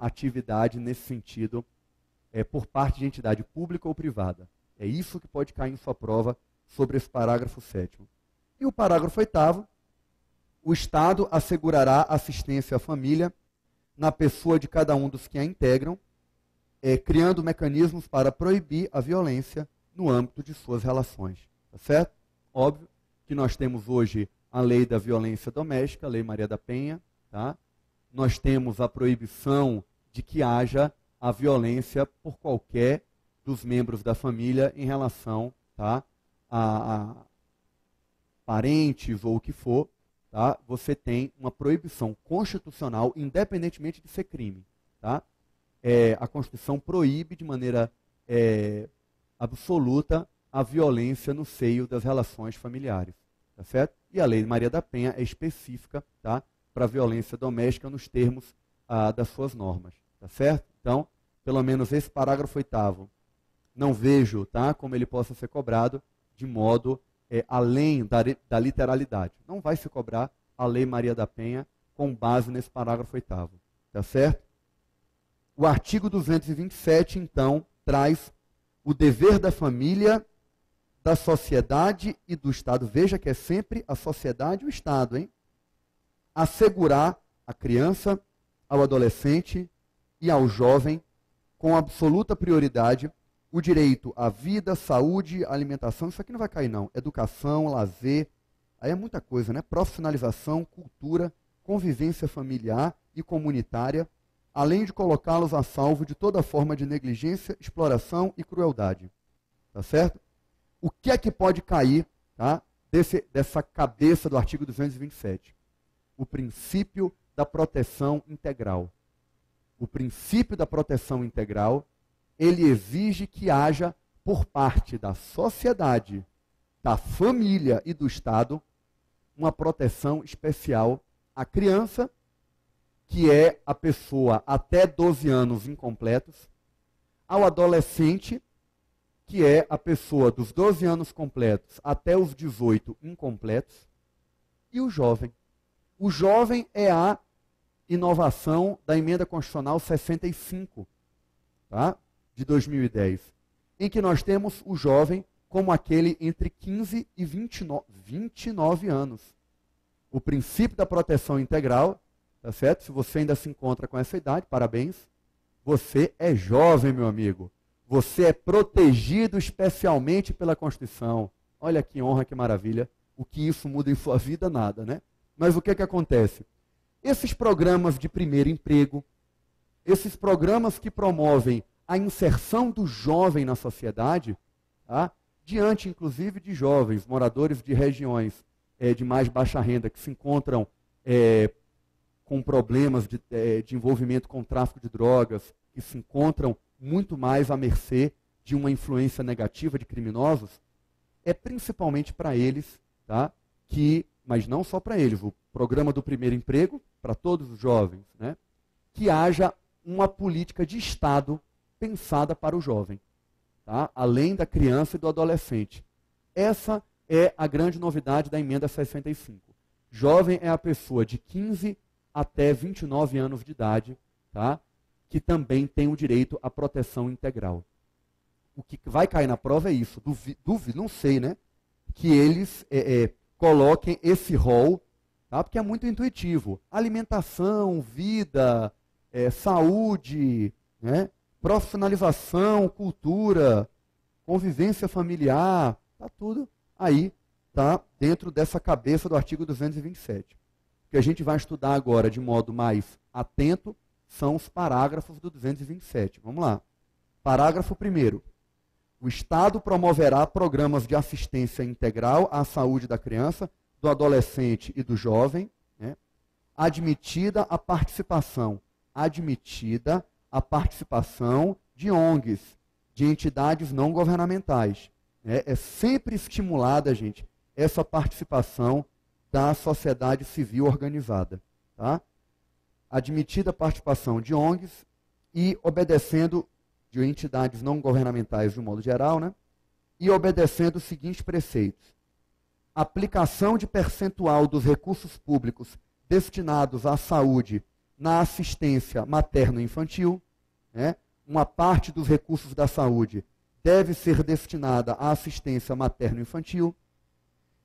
atividade nesse sentido por parte de entidade pública ou privada. É isso que pode cair em sua prova sobre esse parágrafo 7º. E o parágrafo 8º, o Estado assegurará assistência à família na pessoa de cada um dos que a integram, criando mecanismos para proibir a violência no âmbito de suas relações. Tá certo? Óbvio que nós temos hoje a lei da violência doméstica, a Lei Maria da Penha, tá? Nós temos a proibição de que haja a violência por qualquer dos membros da família em relação, tá, a parentes ou o que for, tá? Você tem uma proibição constitucional, independentemente de ser crime. Tá? A Constituição proíbe de maneira absoluta a violência no seio das relações familiares. Tá certo? E a Lei Maria da Penha é específica, tá, para a violência doméstica nos termos das suas normas. Tá certo? Então, pelo menos esse parágrafo 8º, não vejo, tá, como ele possa ser cobrado de modo além da literalidade. Não vai se cobrar a Lei Maria da Penha com base nesse parágrafo 8º. Tá certo? O artigo 227, então, traz o dever da família, da sociedade e do Estado. Veja que é sempre a sociedade e o Estado, hein? Assegurar à criança, ao adolescente e ao jovem, com absoluta prioridade, o direito à vida, saúde, alimentação. Isso aqui não vai cair, não. Educação, lazer, aí é muita coisa, né? Profissionalização, cultura, convivência familiar e comunitária, além de colocá-los a salvo de toda forma de negligência, exploração e crueldade. Tá certo? O que é que pode cair, tá, dessa cabeça do artigo 227? O princípio da proteção integral. O princípio da proteção integral, ele exige que haja, por parte da sociedade, da família e do Estado, uma proteção especial à criança, que é a pessoa até 12 anos incompletos, ao adolescente, que é a pessoa dos 12 anos completos até os 18 incompletos, e o jovem. O jovem é a inovação da Emenda Constitucional 65, tá? De 2010, em que nós temos o jovem como aquele entre 15 e 29 anos. O princípio da proteção integral, tá certo? Se você ainda se encontra com essa idade, parabéns. Você é jovem, meu amigo. Você é protegido especialmente pela Constituição. Olha que honra, que maravilha. O que isso muda em sua vida? Nada, né? Mas o que é que acontece? Esses programas de primeiro emprego, esses programas que promovem a inserção do jovem na sociedade, tá? Diante, inclusive, de jovens, moradores de regiões de mais baixa renda, que se encontram com problemas de envolvimento com tráfico de drogas, que se encontram muito mais à mercê de uma influência negativa de criminosos, é principalmente para eles, tá? Mas não só para eles, o programa do primeiro emprego, para todos os jovens, né? Que haja uma política de Estado pensada para o jovem. tá? Além da criança e do adolescente. Essa é a grande novidade da emenda 65. Jovem é a pessoa de 15 até 29 anos de idade, tá? Que também tem o direito à proteção integral. O que vai cair na prova é isso. Duvido, não sei, né? Que eles coloquem esse rol, tá? Porque é muito intuitivo. Alimentação, vida, saúde, né? Profissionalização, cultura, convivência familiar, tá tudo aí, tá dentro dessa cabeça do artigo 227. O que a gente vai estudar agora de modo mais atento são os parágrafos do 227. Vamos lá. Parágrafo 1º. O Estado promoverá programas de assistência integral à saúde da criança, do adolescente e do jovem, né? admitida a participação de ONGs, de entidades não governamentais. É sempre estimulada, gente, essa participação da sociedade civil organizada. Tá? Admitida a participação de ONGs e obedecendo, de entidades não governamentais de um modo geral, né? E obedecendo os seguintes preceitos. Aplicação de percentual dos recursos públicos destinados à saúde na assistência materno-infantil, né? Uma parte dos recursos da saúde deve ser destinada à assistência materno-infantil,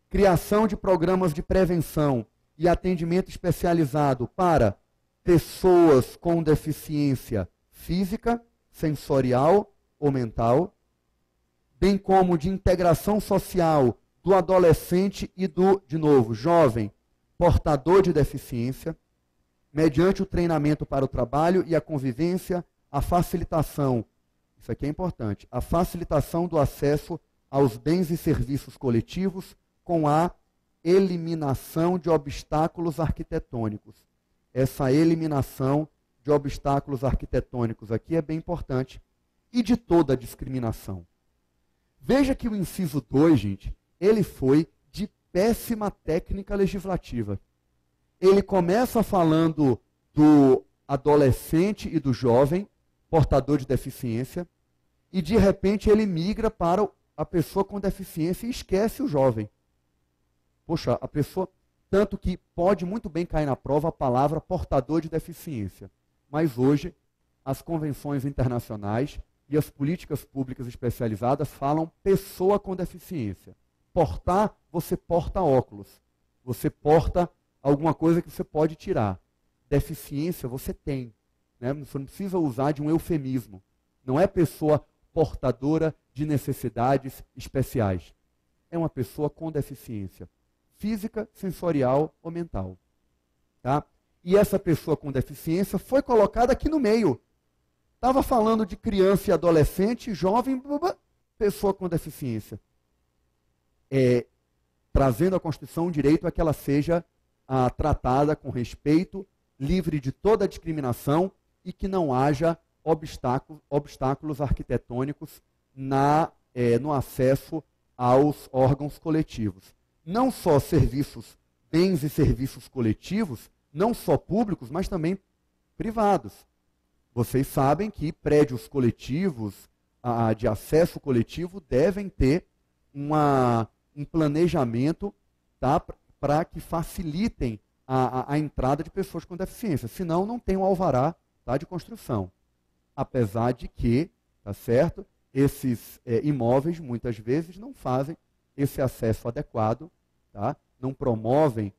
criação de programas de prevenção e atendimento especializado para pessoas com deficiência física, sensorial ou mental, bem como de integração social do adolescente e do, de novo, jovem portador de deficiência, mediante o treinamento para o trabalho e a convivência, a facilitação, isso aqui é importante, a facilitação do acesso aos bens e serviços coletivos com a eliminação de obstáculos arquitetônicos. Essa eliminação de obstáculos arquitetônicos aqui é bem importante, e de toda a discriminação. Veja que o inciso 2, gente, ele foi de péssima técnica legislativa. Ele começa falando do adolescente e do jovem, portador de deficiência, e de repente ele migra para a pessoa com deficiência e esquece o jovem. Poxa, a pessoa, tanto que pode muito bem cair na prova a palavra portador de deficiência. Mas hoje, as convenções internacionais e as políticas públicas especializadas falam pessoa com deficiência. Portar, você porta óculos. Você porta alguma coisa que você pode tirar. Deficiência você tem. Né? Você não precisa usar de um eufemismo. Não é pessoa portadora de necessidades especiais. É uma pessoa com deficiência física, sensorial ou mental. Tá? E essa pessoa com deficiência foi colocada aqui no meio. Estava falando de criança e adolescente, jovem, pessoa com deficiência. Trazendo à Constituição o direito a que ela seja tratada com respeito, livre de toda discriminação e que não haja obstáculos arquitetônicos no acesso aos órgãos coletivos. Não só serviços, bens e serviços coletivos, não só públicos, mas também privados. Vocês sabem que prédios coletivos, de acesso coletivo, devem ter um planejamento, tá, para que facilitem a entrada de pessoas com deficiência. Senão, não tem um alvará, tá, de construção. Apesar de que, tá certo, esses imóveis, muitas vezes, não fazem esse acesso adequado, tá? Não promovem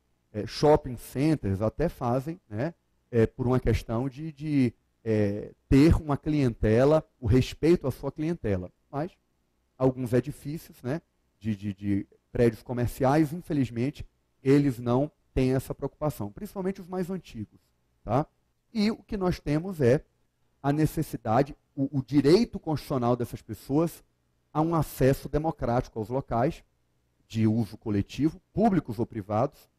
shopping centers, até fazem, né, por uma questão de ter uma clientela, o respeito à sua clientela. Mas alguns edifícios, né, de prédios comerciais, infelizmente, eles não têm essa preocupação, principalmente os mais antigos. Tá? E o que nós temos é a necessidade, o direito constitucional dessas pessoas a um acesso democrático aos locais de uso coletivo, públicos ou privados,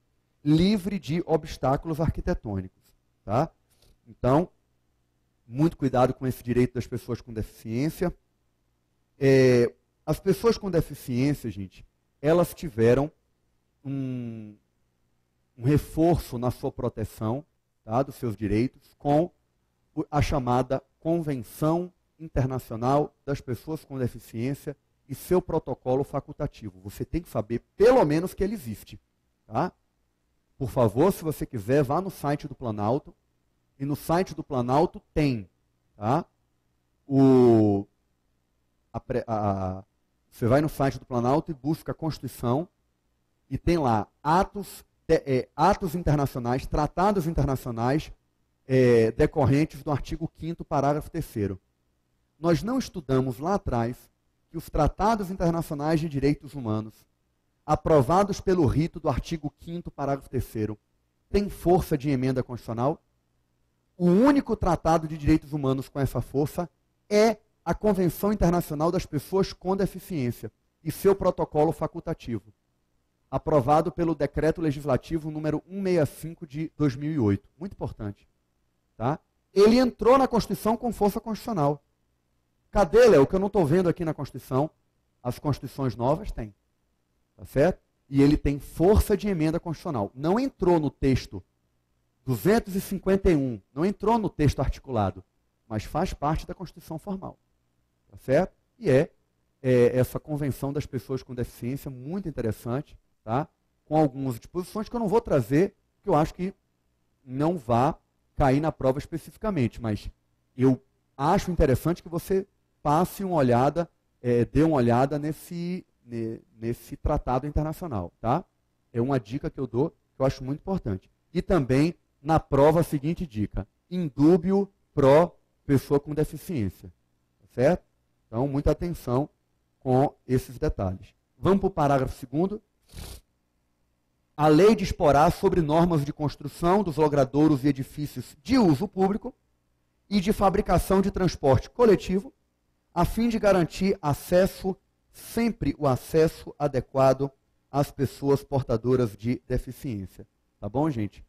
livre de obstáculos arquitetônicos. Tá? Então, muito cuidado com esse direito das pessoas com deficiência. As pessoas com deficiência, gente, elas tiveram um reforço na sua proteção, tá, dos seus direitos com a chamada Convenção Internacional das Pessoas com Deficiência e seu protocolo facultativo. Você tem que saber, pelo menos, que ele existe. Tá? Por favor, se você quiser, vá no site do Planalto. E no site do Planalto tem, tá? Você vai no site do Planalto e busca a Constituição e tem lá atos internacionais, tratados internacionais decorrentes do artigo 5º, parágrafo 3º. Nós não estudamos lá atrás que os tratados internacionais de direitos humanos, aprovados pelo rito do artigo 5º, parágrafo 3º, têm força de emenda constitucional? O único tratado de direitos humanos com essa força é a Convenção Internacional das Pessoas com Deficiência e seu protocolo facultativo, aprovado pelo Decreto Legislativo número 165 de 2008. Muito importante. Tá? Ele entrou na Constituição com força constitucional. Cadê, Léo? Que eu não estou vendo aqui na Constituição. As Constituições novas têm. Tá certo? E ele tem força de emenda constitucional. Não entrou no texto 251, não entrou no texto articulado, mas faz parte da Constituição formal. Tá certo? E essa Convenção das Pessoas com Deficiência, muito interessante, tá? Com algumas disposições que eu não vou trazer, que eu acho que não vá cair na prova especificamente, mas eu acho interessante que você passe uma olhada, dê uma olhada nesse tratado internacional. Tá? É uma dica que eu dou, que eu acho muito importante. E também, na prova, a seguinte dica: indúbio pró pessoa com deficiência. Tá certo? Então, muita atenção com esses detalhes. Vamos para o parágrafo 2º. A lei disporá sobre normas de construção dos logradouros e edifícios de uso público e de fabricação de transporte coletivo, a fim de garantir sempre o acesso adequado às pessoas portadoras de deficiência. Tá bom, gente?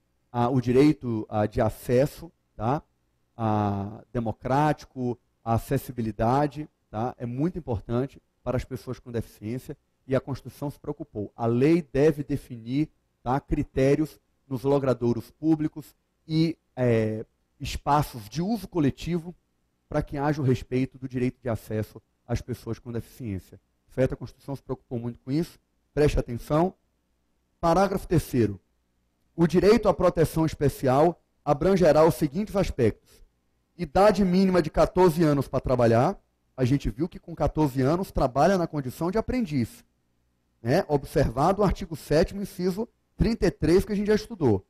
O direito de acesso, tá? Democrático, a acessibilidade, tá? É muito importante para as pessoas com deficiência e a Constituição se preocupou. A lei deve definir, tá, critérios nos logradouros públicos e espaços de uso coletivo para que haja o respeito do direito de acesso às pessoas com deficiência. Certo? A Constituição se preocupou muito com isso. Preste atenção. Parágrafo 3º. O direito à proteção especial abrangerá os seguintes aspectos: idade mínima de 14 anos para trabalhar. A gente viu que com 14 anos trabalha na condição de aprendiz. Né? Observado o artigo 7º, inciso 33, que a gente já estudou.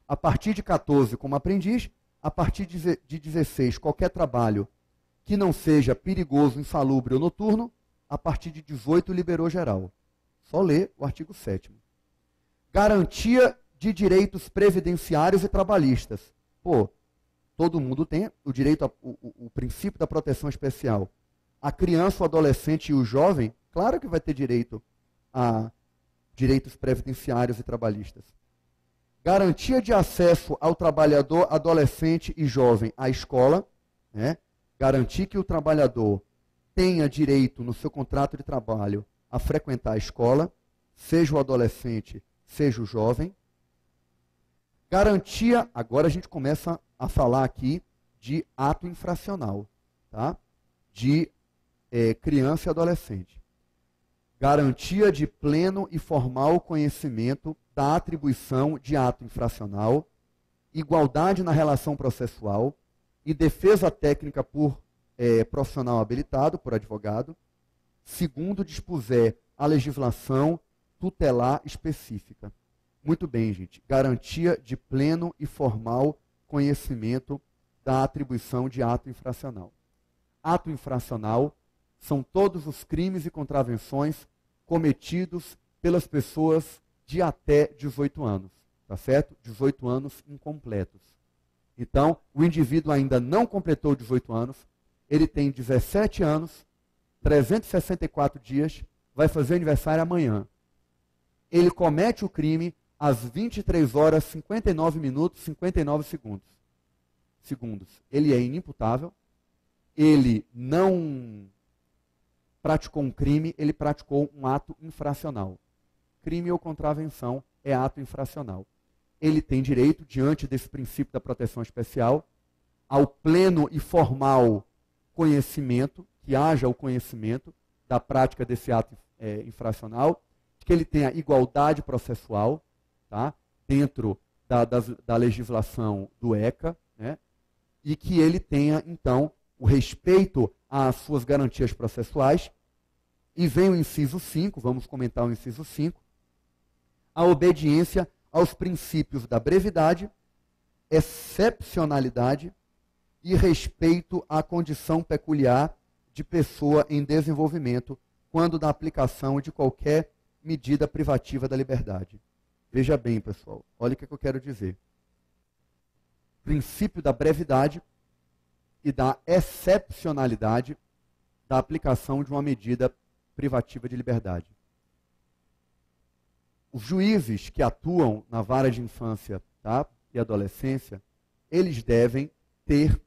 A partir de 14 como aprendiz, a partir de 16 qualquer trabalho que não seja perigoso, insalubre ou noturno, a partir de 18 liberou geral. Só ler o artigo 7º. Garantia de direitos previdenciários e trabalhistas. Pô, todo mundo tem o direito, o princípio da proteção especial. A criança, o adolescente e o jovem, claro que vai ter direito a direitos previdenciários e trabalhistas. Garantia de acesso ao trabalhador, adolescente e jovem à escola, né? Garantir que o trabalhador tenha direito no seu contrato de trabalho a frequentar a escola, seja o adolescente, seja o jovem. Garantia, agora a gente começa a falar aqui de ato infracional, tá? De criança e adolescente. Garantia de pleno e formal conhecimento da atribuição de ato infracional, igualdade na relação processual e defesa técnica por profissional habilitado, por advogado, segundo dispuser a legislação tutelar específica. Muito bem, gente. Garantia de pleno e formal conhecimento da atribuição de ato infracional. Ato infracional são todos os crimes e contravenções cometidos pelas pessoas de até 18 anos, tá certo? 18 anos incompletos. Então, o indivíduo ainda não completou 18 anos, ele tem 17 anos, 364 dias, vai fazer aniversário amanhã. Ele comete o crime às 23 horas, 59 minutos, 59 segundos. Ele é inimputável, ele não praticou um crime, ele praticou um ato infracional. Crime ou contravenção é ato infracional. Ele tem direito, diante desse princípio da proteção especial, ao pleno e formal conhecimento, que haja o conhecimento da prática desse ato infracional, que ele tenha igualdade processual, tá? Dentro da legislação do ECA, né? E que ele tenha, então, o respeito às suas garantias processuais. E vem o inciso 5, vamos comentar o inciso 5, a obediência aos princípios da brevidade, excepcionalidade e respeito à condição peculiar de pessoa em desenvolvimento quando da aplicação de qualquer medida privativa da liberdade. Veja bem, pessoal, olha o que eu quero dizer. Princípio da brevidade e da excepcionalidade da aplicação de uma medida privativa de liberdade. Os juízes que atuam na vara de infância, tá, e adolescência, eles devem ter,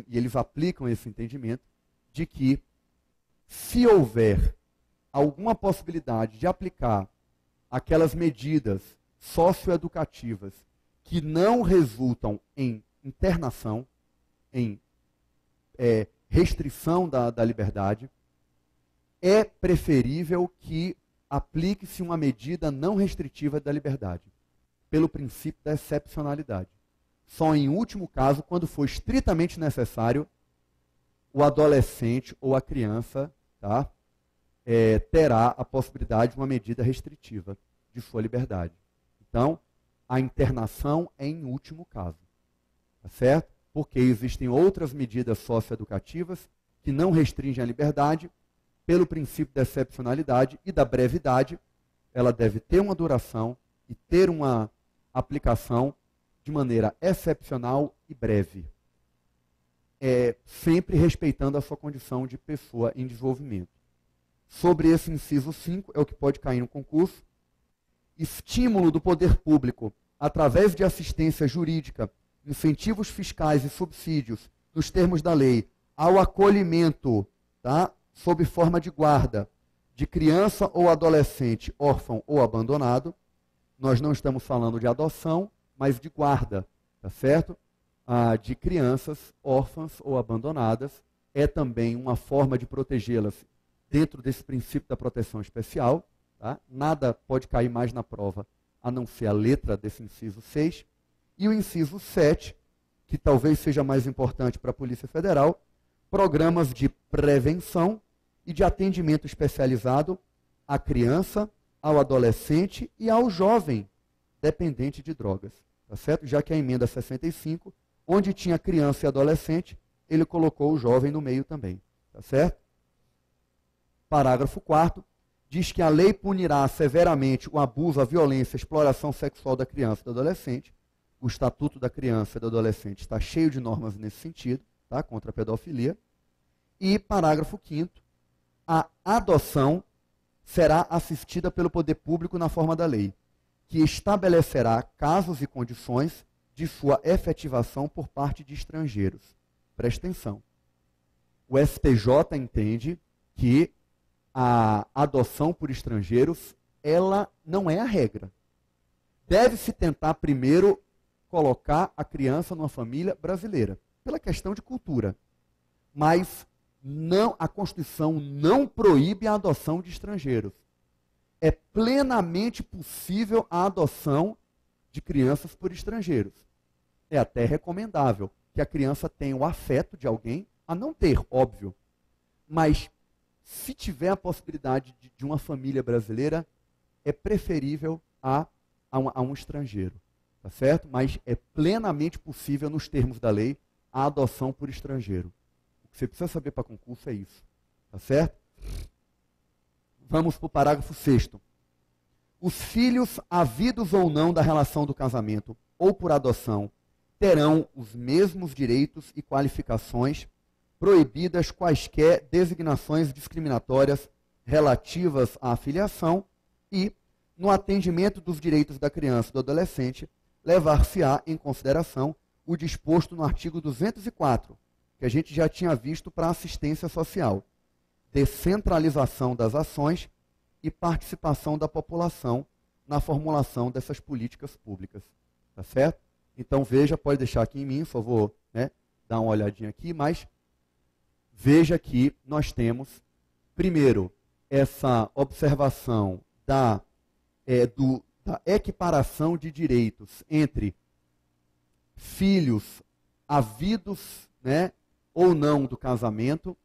e eles aplicam esse entendimento, de que se houver alguma possibilidade de aplicar aquelas medidas socioeducativas que não resultam em internação, em restrição da liberdade, é preferível que aplique-se uma medida não restritiva da liberdade, pelo princípio da excepcionalidade. Só em último caso, quando for estritamente necessário, o adolescente ou a criança, tá, terá a possibilidade de uma medida restritiva de sua liberdade. Então, a internação é em último caso, tá certo? Porque existem outras medidas socioeducativas que não restringem a liberdade, pelo princípio da excepcionalidade e da brevidade, ela deve ter uma duração e ter uma aplicação de maneira excepcional e breve, sempre respeitando a sua condição de pessoa em desenvolvimento. Sobre esse inciso 5, é o que pode cair no concurso, estímulo do poder público, através de assistência jurídica, incentivos fiscais e subsídios, nos termos da lei, ao acolhimento, tá, sob forma de guarda, de criança ou adolescente órfão ou abandonado. Nós não estamos falando de adoção, mas de guarda, tá certo? De crianças órfãs ou abandonadas, é também uma forma de protegê-las dentro desse princípio da proteção especial. Tá? Nada pode cair mais na prova a não ser a letra desse inciso 6. E o inciso 7, que talvez seja mais importante para a Polícia Federal, programas de prevenção e de atendimento especializado à criança, ao adolescente e ao jovem dependente de drogas. Tá certo? Já que a emenda 65, onde tinha criança e adolescente, ele colocou o jovem no meio também. Tá certo? Parágrafo 4º, diz que a lei punirá severamente o abuso, a violência, a exploração sexual da criança e do adolescente. O Estatuto da Criança e do Adolescente está cheio de normas nesse sentido, tá? Contra a pedofilia. E parágrafo 5º, a adoção será assistida pelo poder público na forma da lei, que estabelecerá casos e condições de sua efetivação por parte de estrangeiros. Presta atenção. O STJ entende que a adoção por estrangeiros, ela não é a regra. Deve-se tentar primeiro colocar a criança numa família brasileira, pela questão de cultura. Mas não, a Constituição não proíbe a adoção de estrangeiros. É plenamente possível a adoção de crianças por estrangeiros. É até recomendável que a criança tenha o afeto de alguém, a não ter, óbvio. Mas, se tiver a possibilidade de uma família brasileira, é preferível a um estrangeiro. Tá certo? Mas é plenamente possível, nos termos da lei, a adoção por estrangeiro. O que você precisa saber para concurso é isso. Tá certo? Vamos para o parágrafo 6º. Os filhos, havidos ou não da relação do casamento ou por adoção, terão os mesmos direitos e qualificações, proibidas quaisquer designações discriminatórias relativas à filiação e, no atendimento dos direitos da criança e do adolescente, levar-se-á em consideração o disposto no artigo 204, que a gente já tinha visto para assistência social, descentralização das ações e participação da população na formulação dessas políticas públicas. Tá certo? Então veja, pode deixar aqui em mim, só vou, né, dar uma olhadinha aqui, mas veja que nós temos, primeiro, essa observação da equiparação de direitos entre filhos havidos, né, ou não do casamento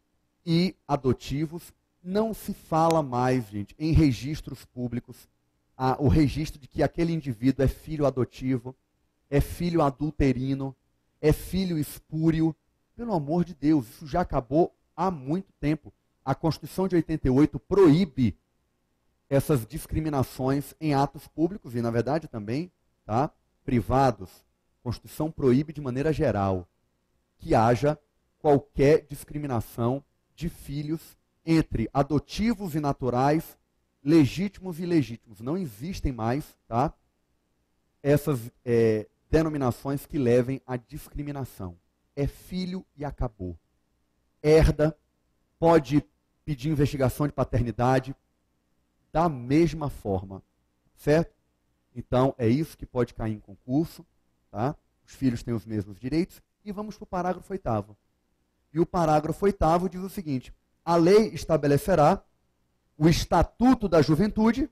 e adotivos. Não se fala mais, gente, em registros públicos, o registro de que aquele indivíduo é filho adotivo, é filho adulterino, é filho espúrio. Pelo amor de Deus, isso já acabou há muito tempo. A Constituição de 88 proíbe essas discriminações em atos públicos e, na verdade, também privados. A Constituição proíbe de maneira geral que haja qualquer discriminação de filhos entre adotivos e naturais, legítimos e ilegítimos. Não existem mais essas denominações que levem à discriminação. É filho e acabou. Herda, pode pedir investigação de paternidade da mesma forma, certo? Então, é isso que pode cair em concurso, tá? Os filhos têm os mesmos direitos. E vamos para o parágrafo 8º. E o parágrafo 8º diz o seguinte: a lei estabelecerá o Estatuto da Juventude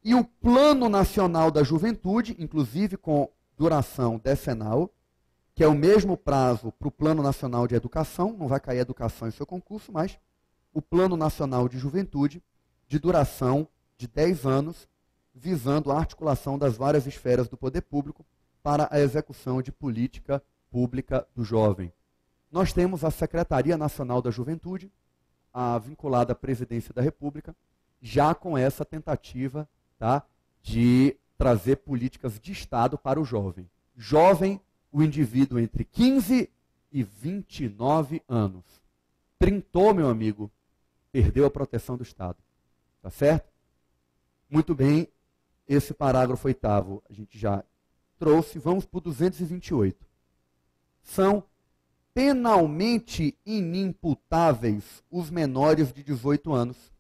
e o Plano Nacional da Juventude, inclusive com duração decenal, que é o mesmo prazo para o Plano Nacional de Educação, não vai cair educação em seu concurso, mas o Plano Nacional de Juventude, de duração de 10 anos, visando a articulação das várias esferas do poder público para a execução de política pública do jovem. Nós temos a Secretaria Nacional da Juventude, vinculada à Presidência da República, já com essa tentativa de trazer políticas de Estado para o jovem. Jovem, o indivíduo entre 15 e 29 anos. Trintou, meu amigo, perdeu a proteção do Estado. Tá certo? Muito bem, esse parágrafo 8º a gente já trouxe. Vamos para o 228. São penalmente inimputáveis os menores de 18 anos,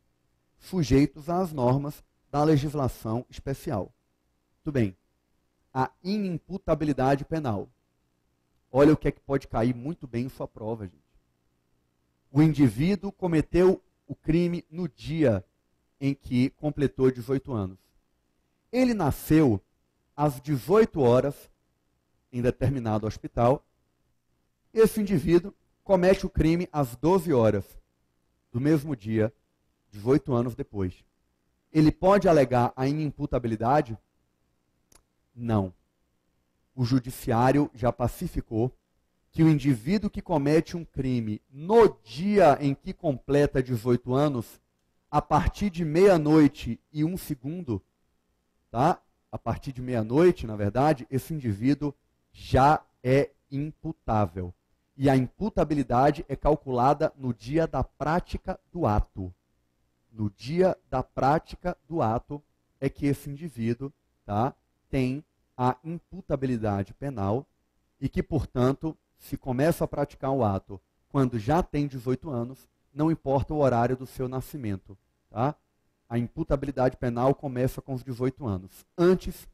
sujeitos às normas da legislação especial. Muito bem. A inimputabilidade penal. Olha o que é que pode cair muito bem em sua prova, gente. O indivíduo cometeu o crime no dia em que completou 18 anos. Ele nasceu às 18 horas em determinado hospital. Esse indivíduo comete o crime às 12 horas do mesmo dia, 18 anos depois. Ele pode alegar a inimputabilidade? Não. O judiciário já pacificou que o indivíduo que comete um crime no dia em que completa 18 anos, a partir de meia-noite e 1 segundo, a partir de meia-noite, na verdade, esse indivíduo já é imputável. E a imputabilidade é calculada no dia da prática do ato. No dia da prática do ato é que esse indivíduo tem a imputabilidade penal e que, portanto, se começa a praticar o ato quando já tem 18 anos, não importa o horário do seu nascimento. A imputabilidade penal começa com os 18 anos. Antes,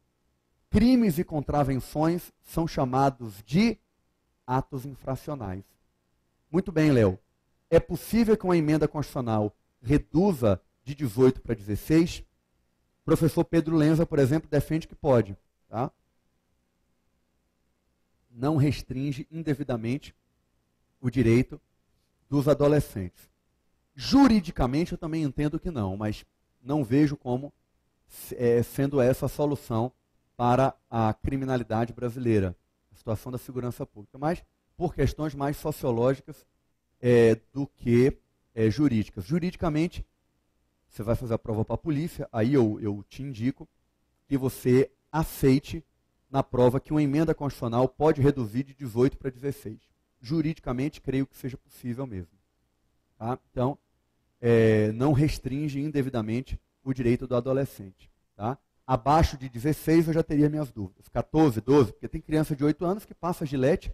crimes e contravenções são chamados de atos infracionais. Muito bem, Léo. É possível que uma emenda constitucional reduza de 18 para 16? O professor Pedro Lenza, por exemplo, defende que pode. Não restringe indevidamente o direito dos adolescentes. Juridicamente, eu também entendo que não, mas não vejo como sendo essa a solução para a criminalidade brasileira, a situação da segurança pública, mas por questões mais sociológicas do que jurídicas. Juridicamente, você vai fazer a prova para a polícia, aí eu te indico que você aceite na prova que uma emenda constitucional pode reduzir de 18 para 16. Juridicamente, creio que seja possível mesmo. Então, não restringe indevidamente o direito do adolescente. Abaixo de 16 eu já teria minhas dúvidas. 14, 12, porque tem criança de 8 anos que passa gilete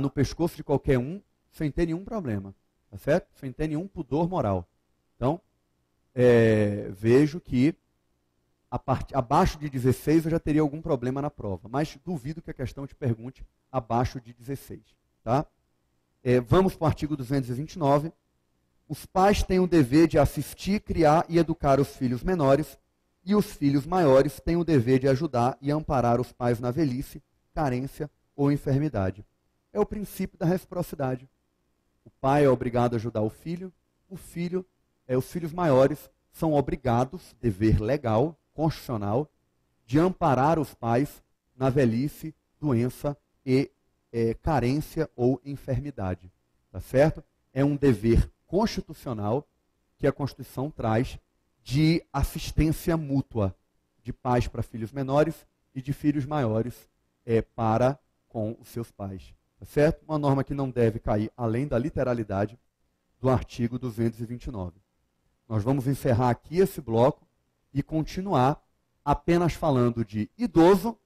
no pescoço de qualquer um sem ter nenhum problema. Tá certo? Sem ter nenhum pudor moral. Então, vejo que abaixo de 16 eu já teria algum problema na prova, mas duvido que a questão te pergunte abaixo de 16. Tá? Vamos para o artigo 229. Os pais têm o dever de assistir, criar e educar os filhos menores, e os filhos maiores têm o dever de ajudar e amparar os pais na velhice, carência ou enfermidade. É o princípio da reciprocidade. O pai é obrigado a ajudar o filho, os filhos maiores são obrigados, dever legal, constitucional, de amparar os pais na velhice, doença e carência ou enfermidade. Tá certo? É um dever constitucional que a Constituição traz de assistência mútua de pais para filhos menores e de filhos maiores para com os seus pais. Tá certo? Uma norma que não deve cair além da literalidade do artigo 229. Nós vamos encerrar aqui esse bloco e continuar apenas falando de idoso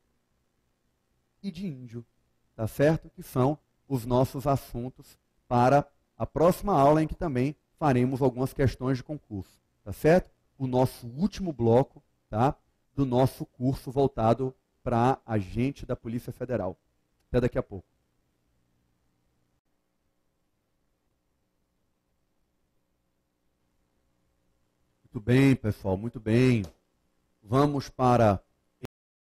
e de índio, tá certo? Que são os nossos assuntos para a próxima aula, em que também faremos algumas questões de concurso, tá certo? O nosso último bloco, tá? Do nosso curso voltado para agente da Polícia Federal. Até daqui a pouco. Muito bem, pessoal, muito bem. Vamos para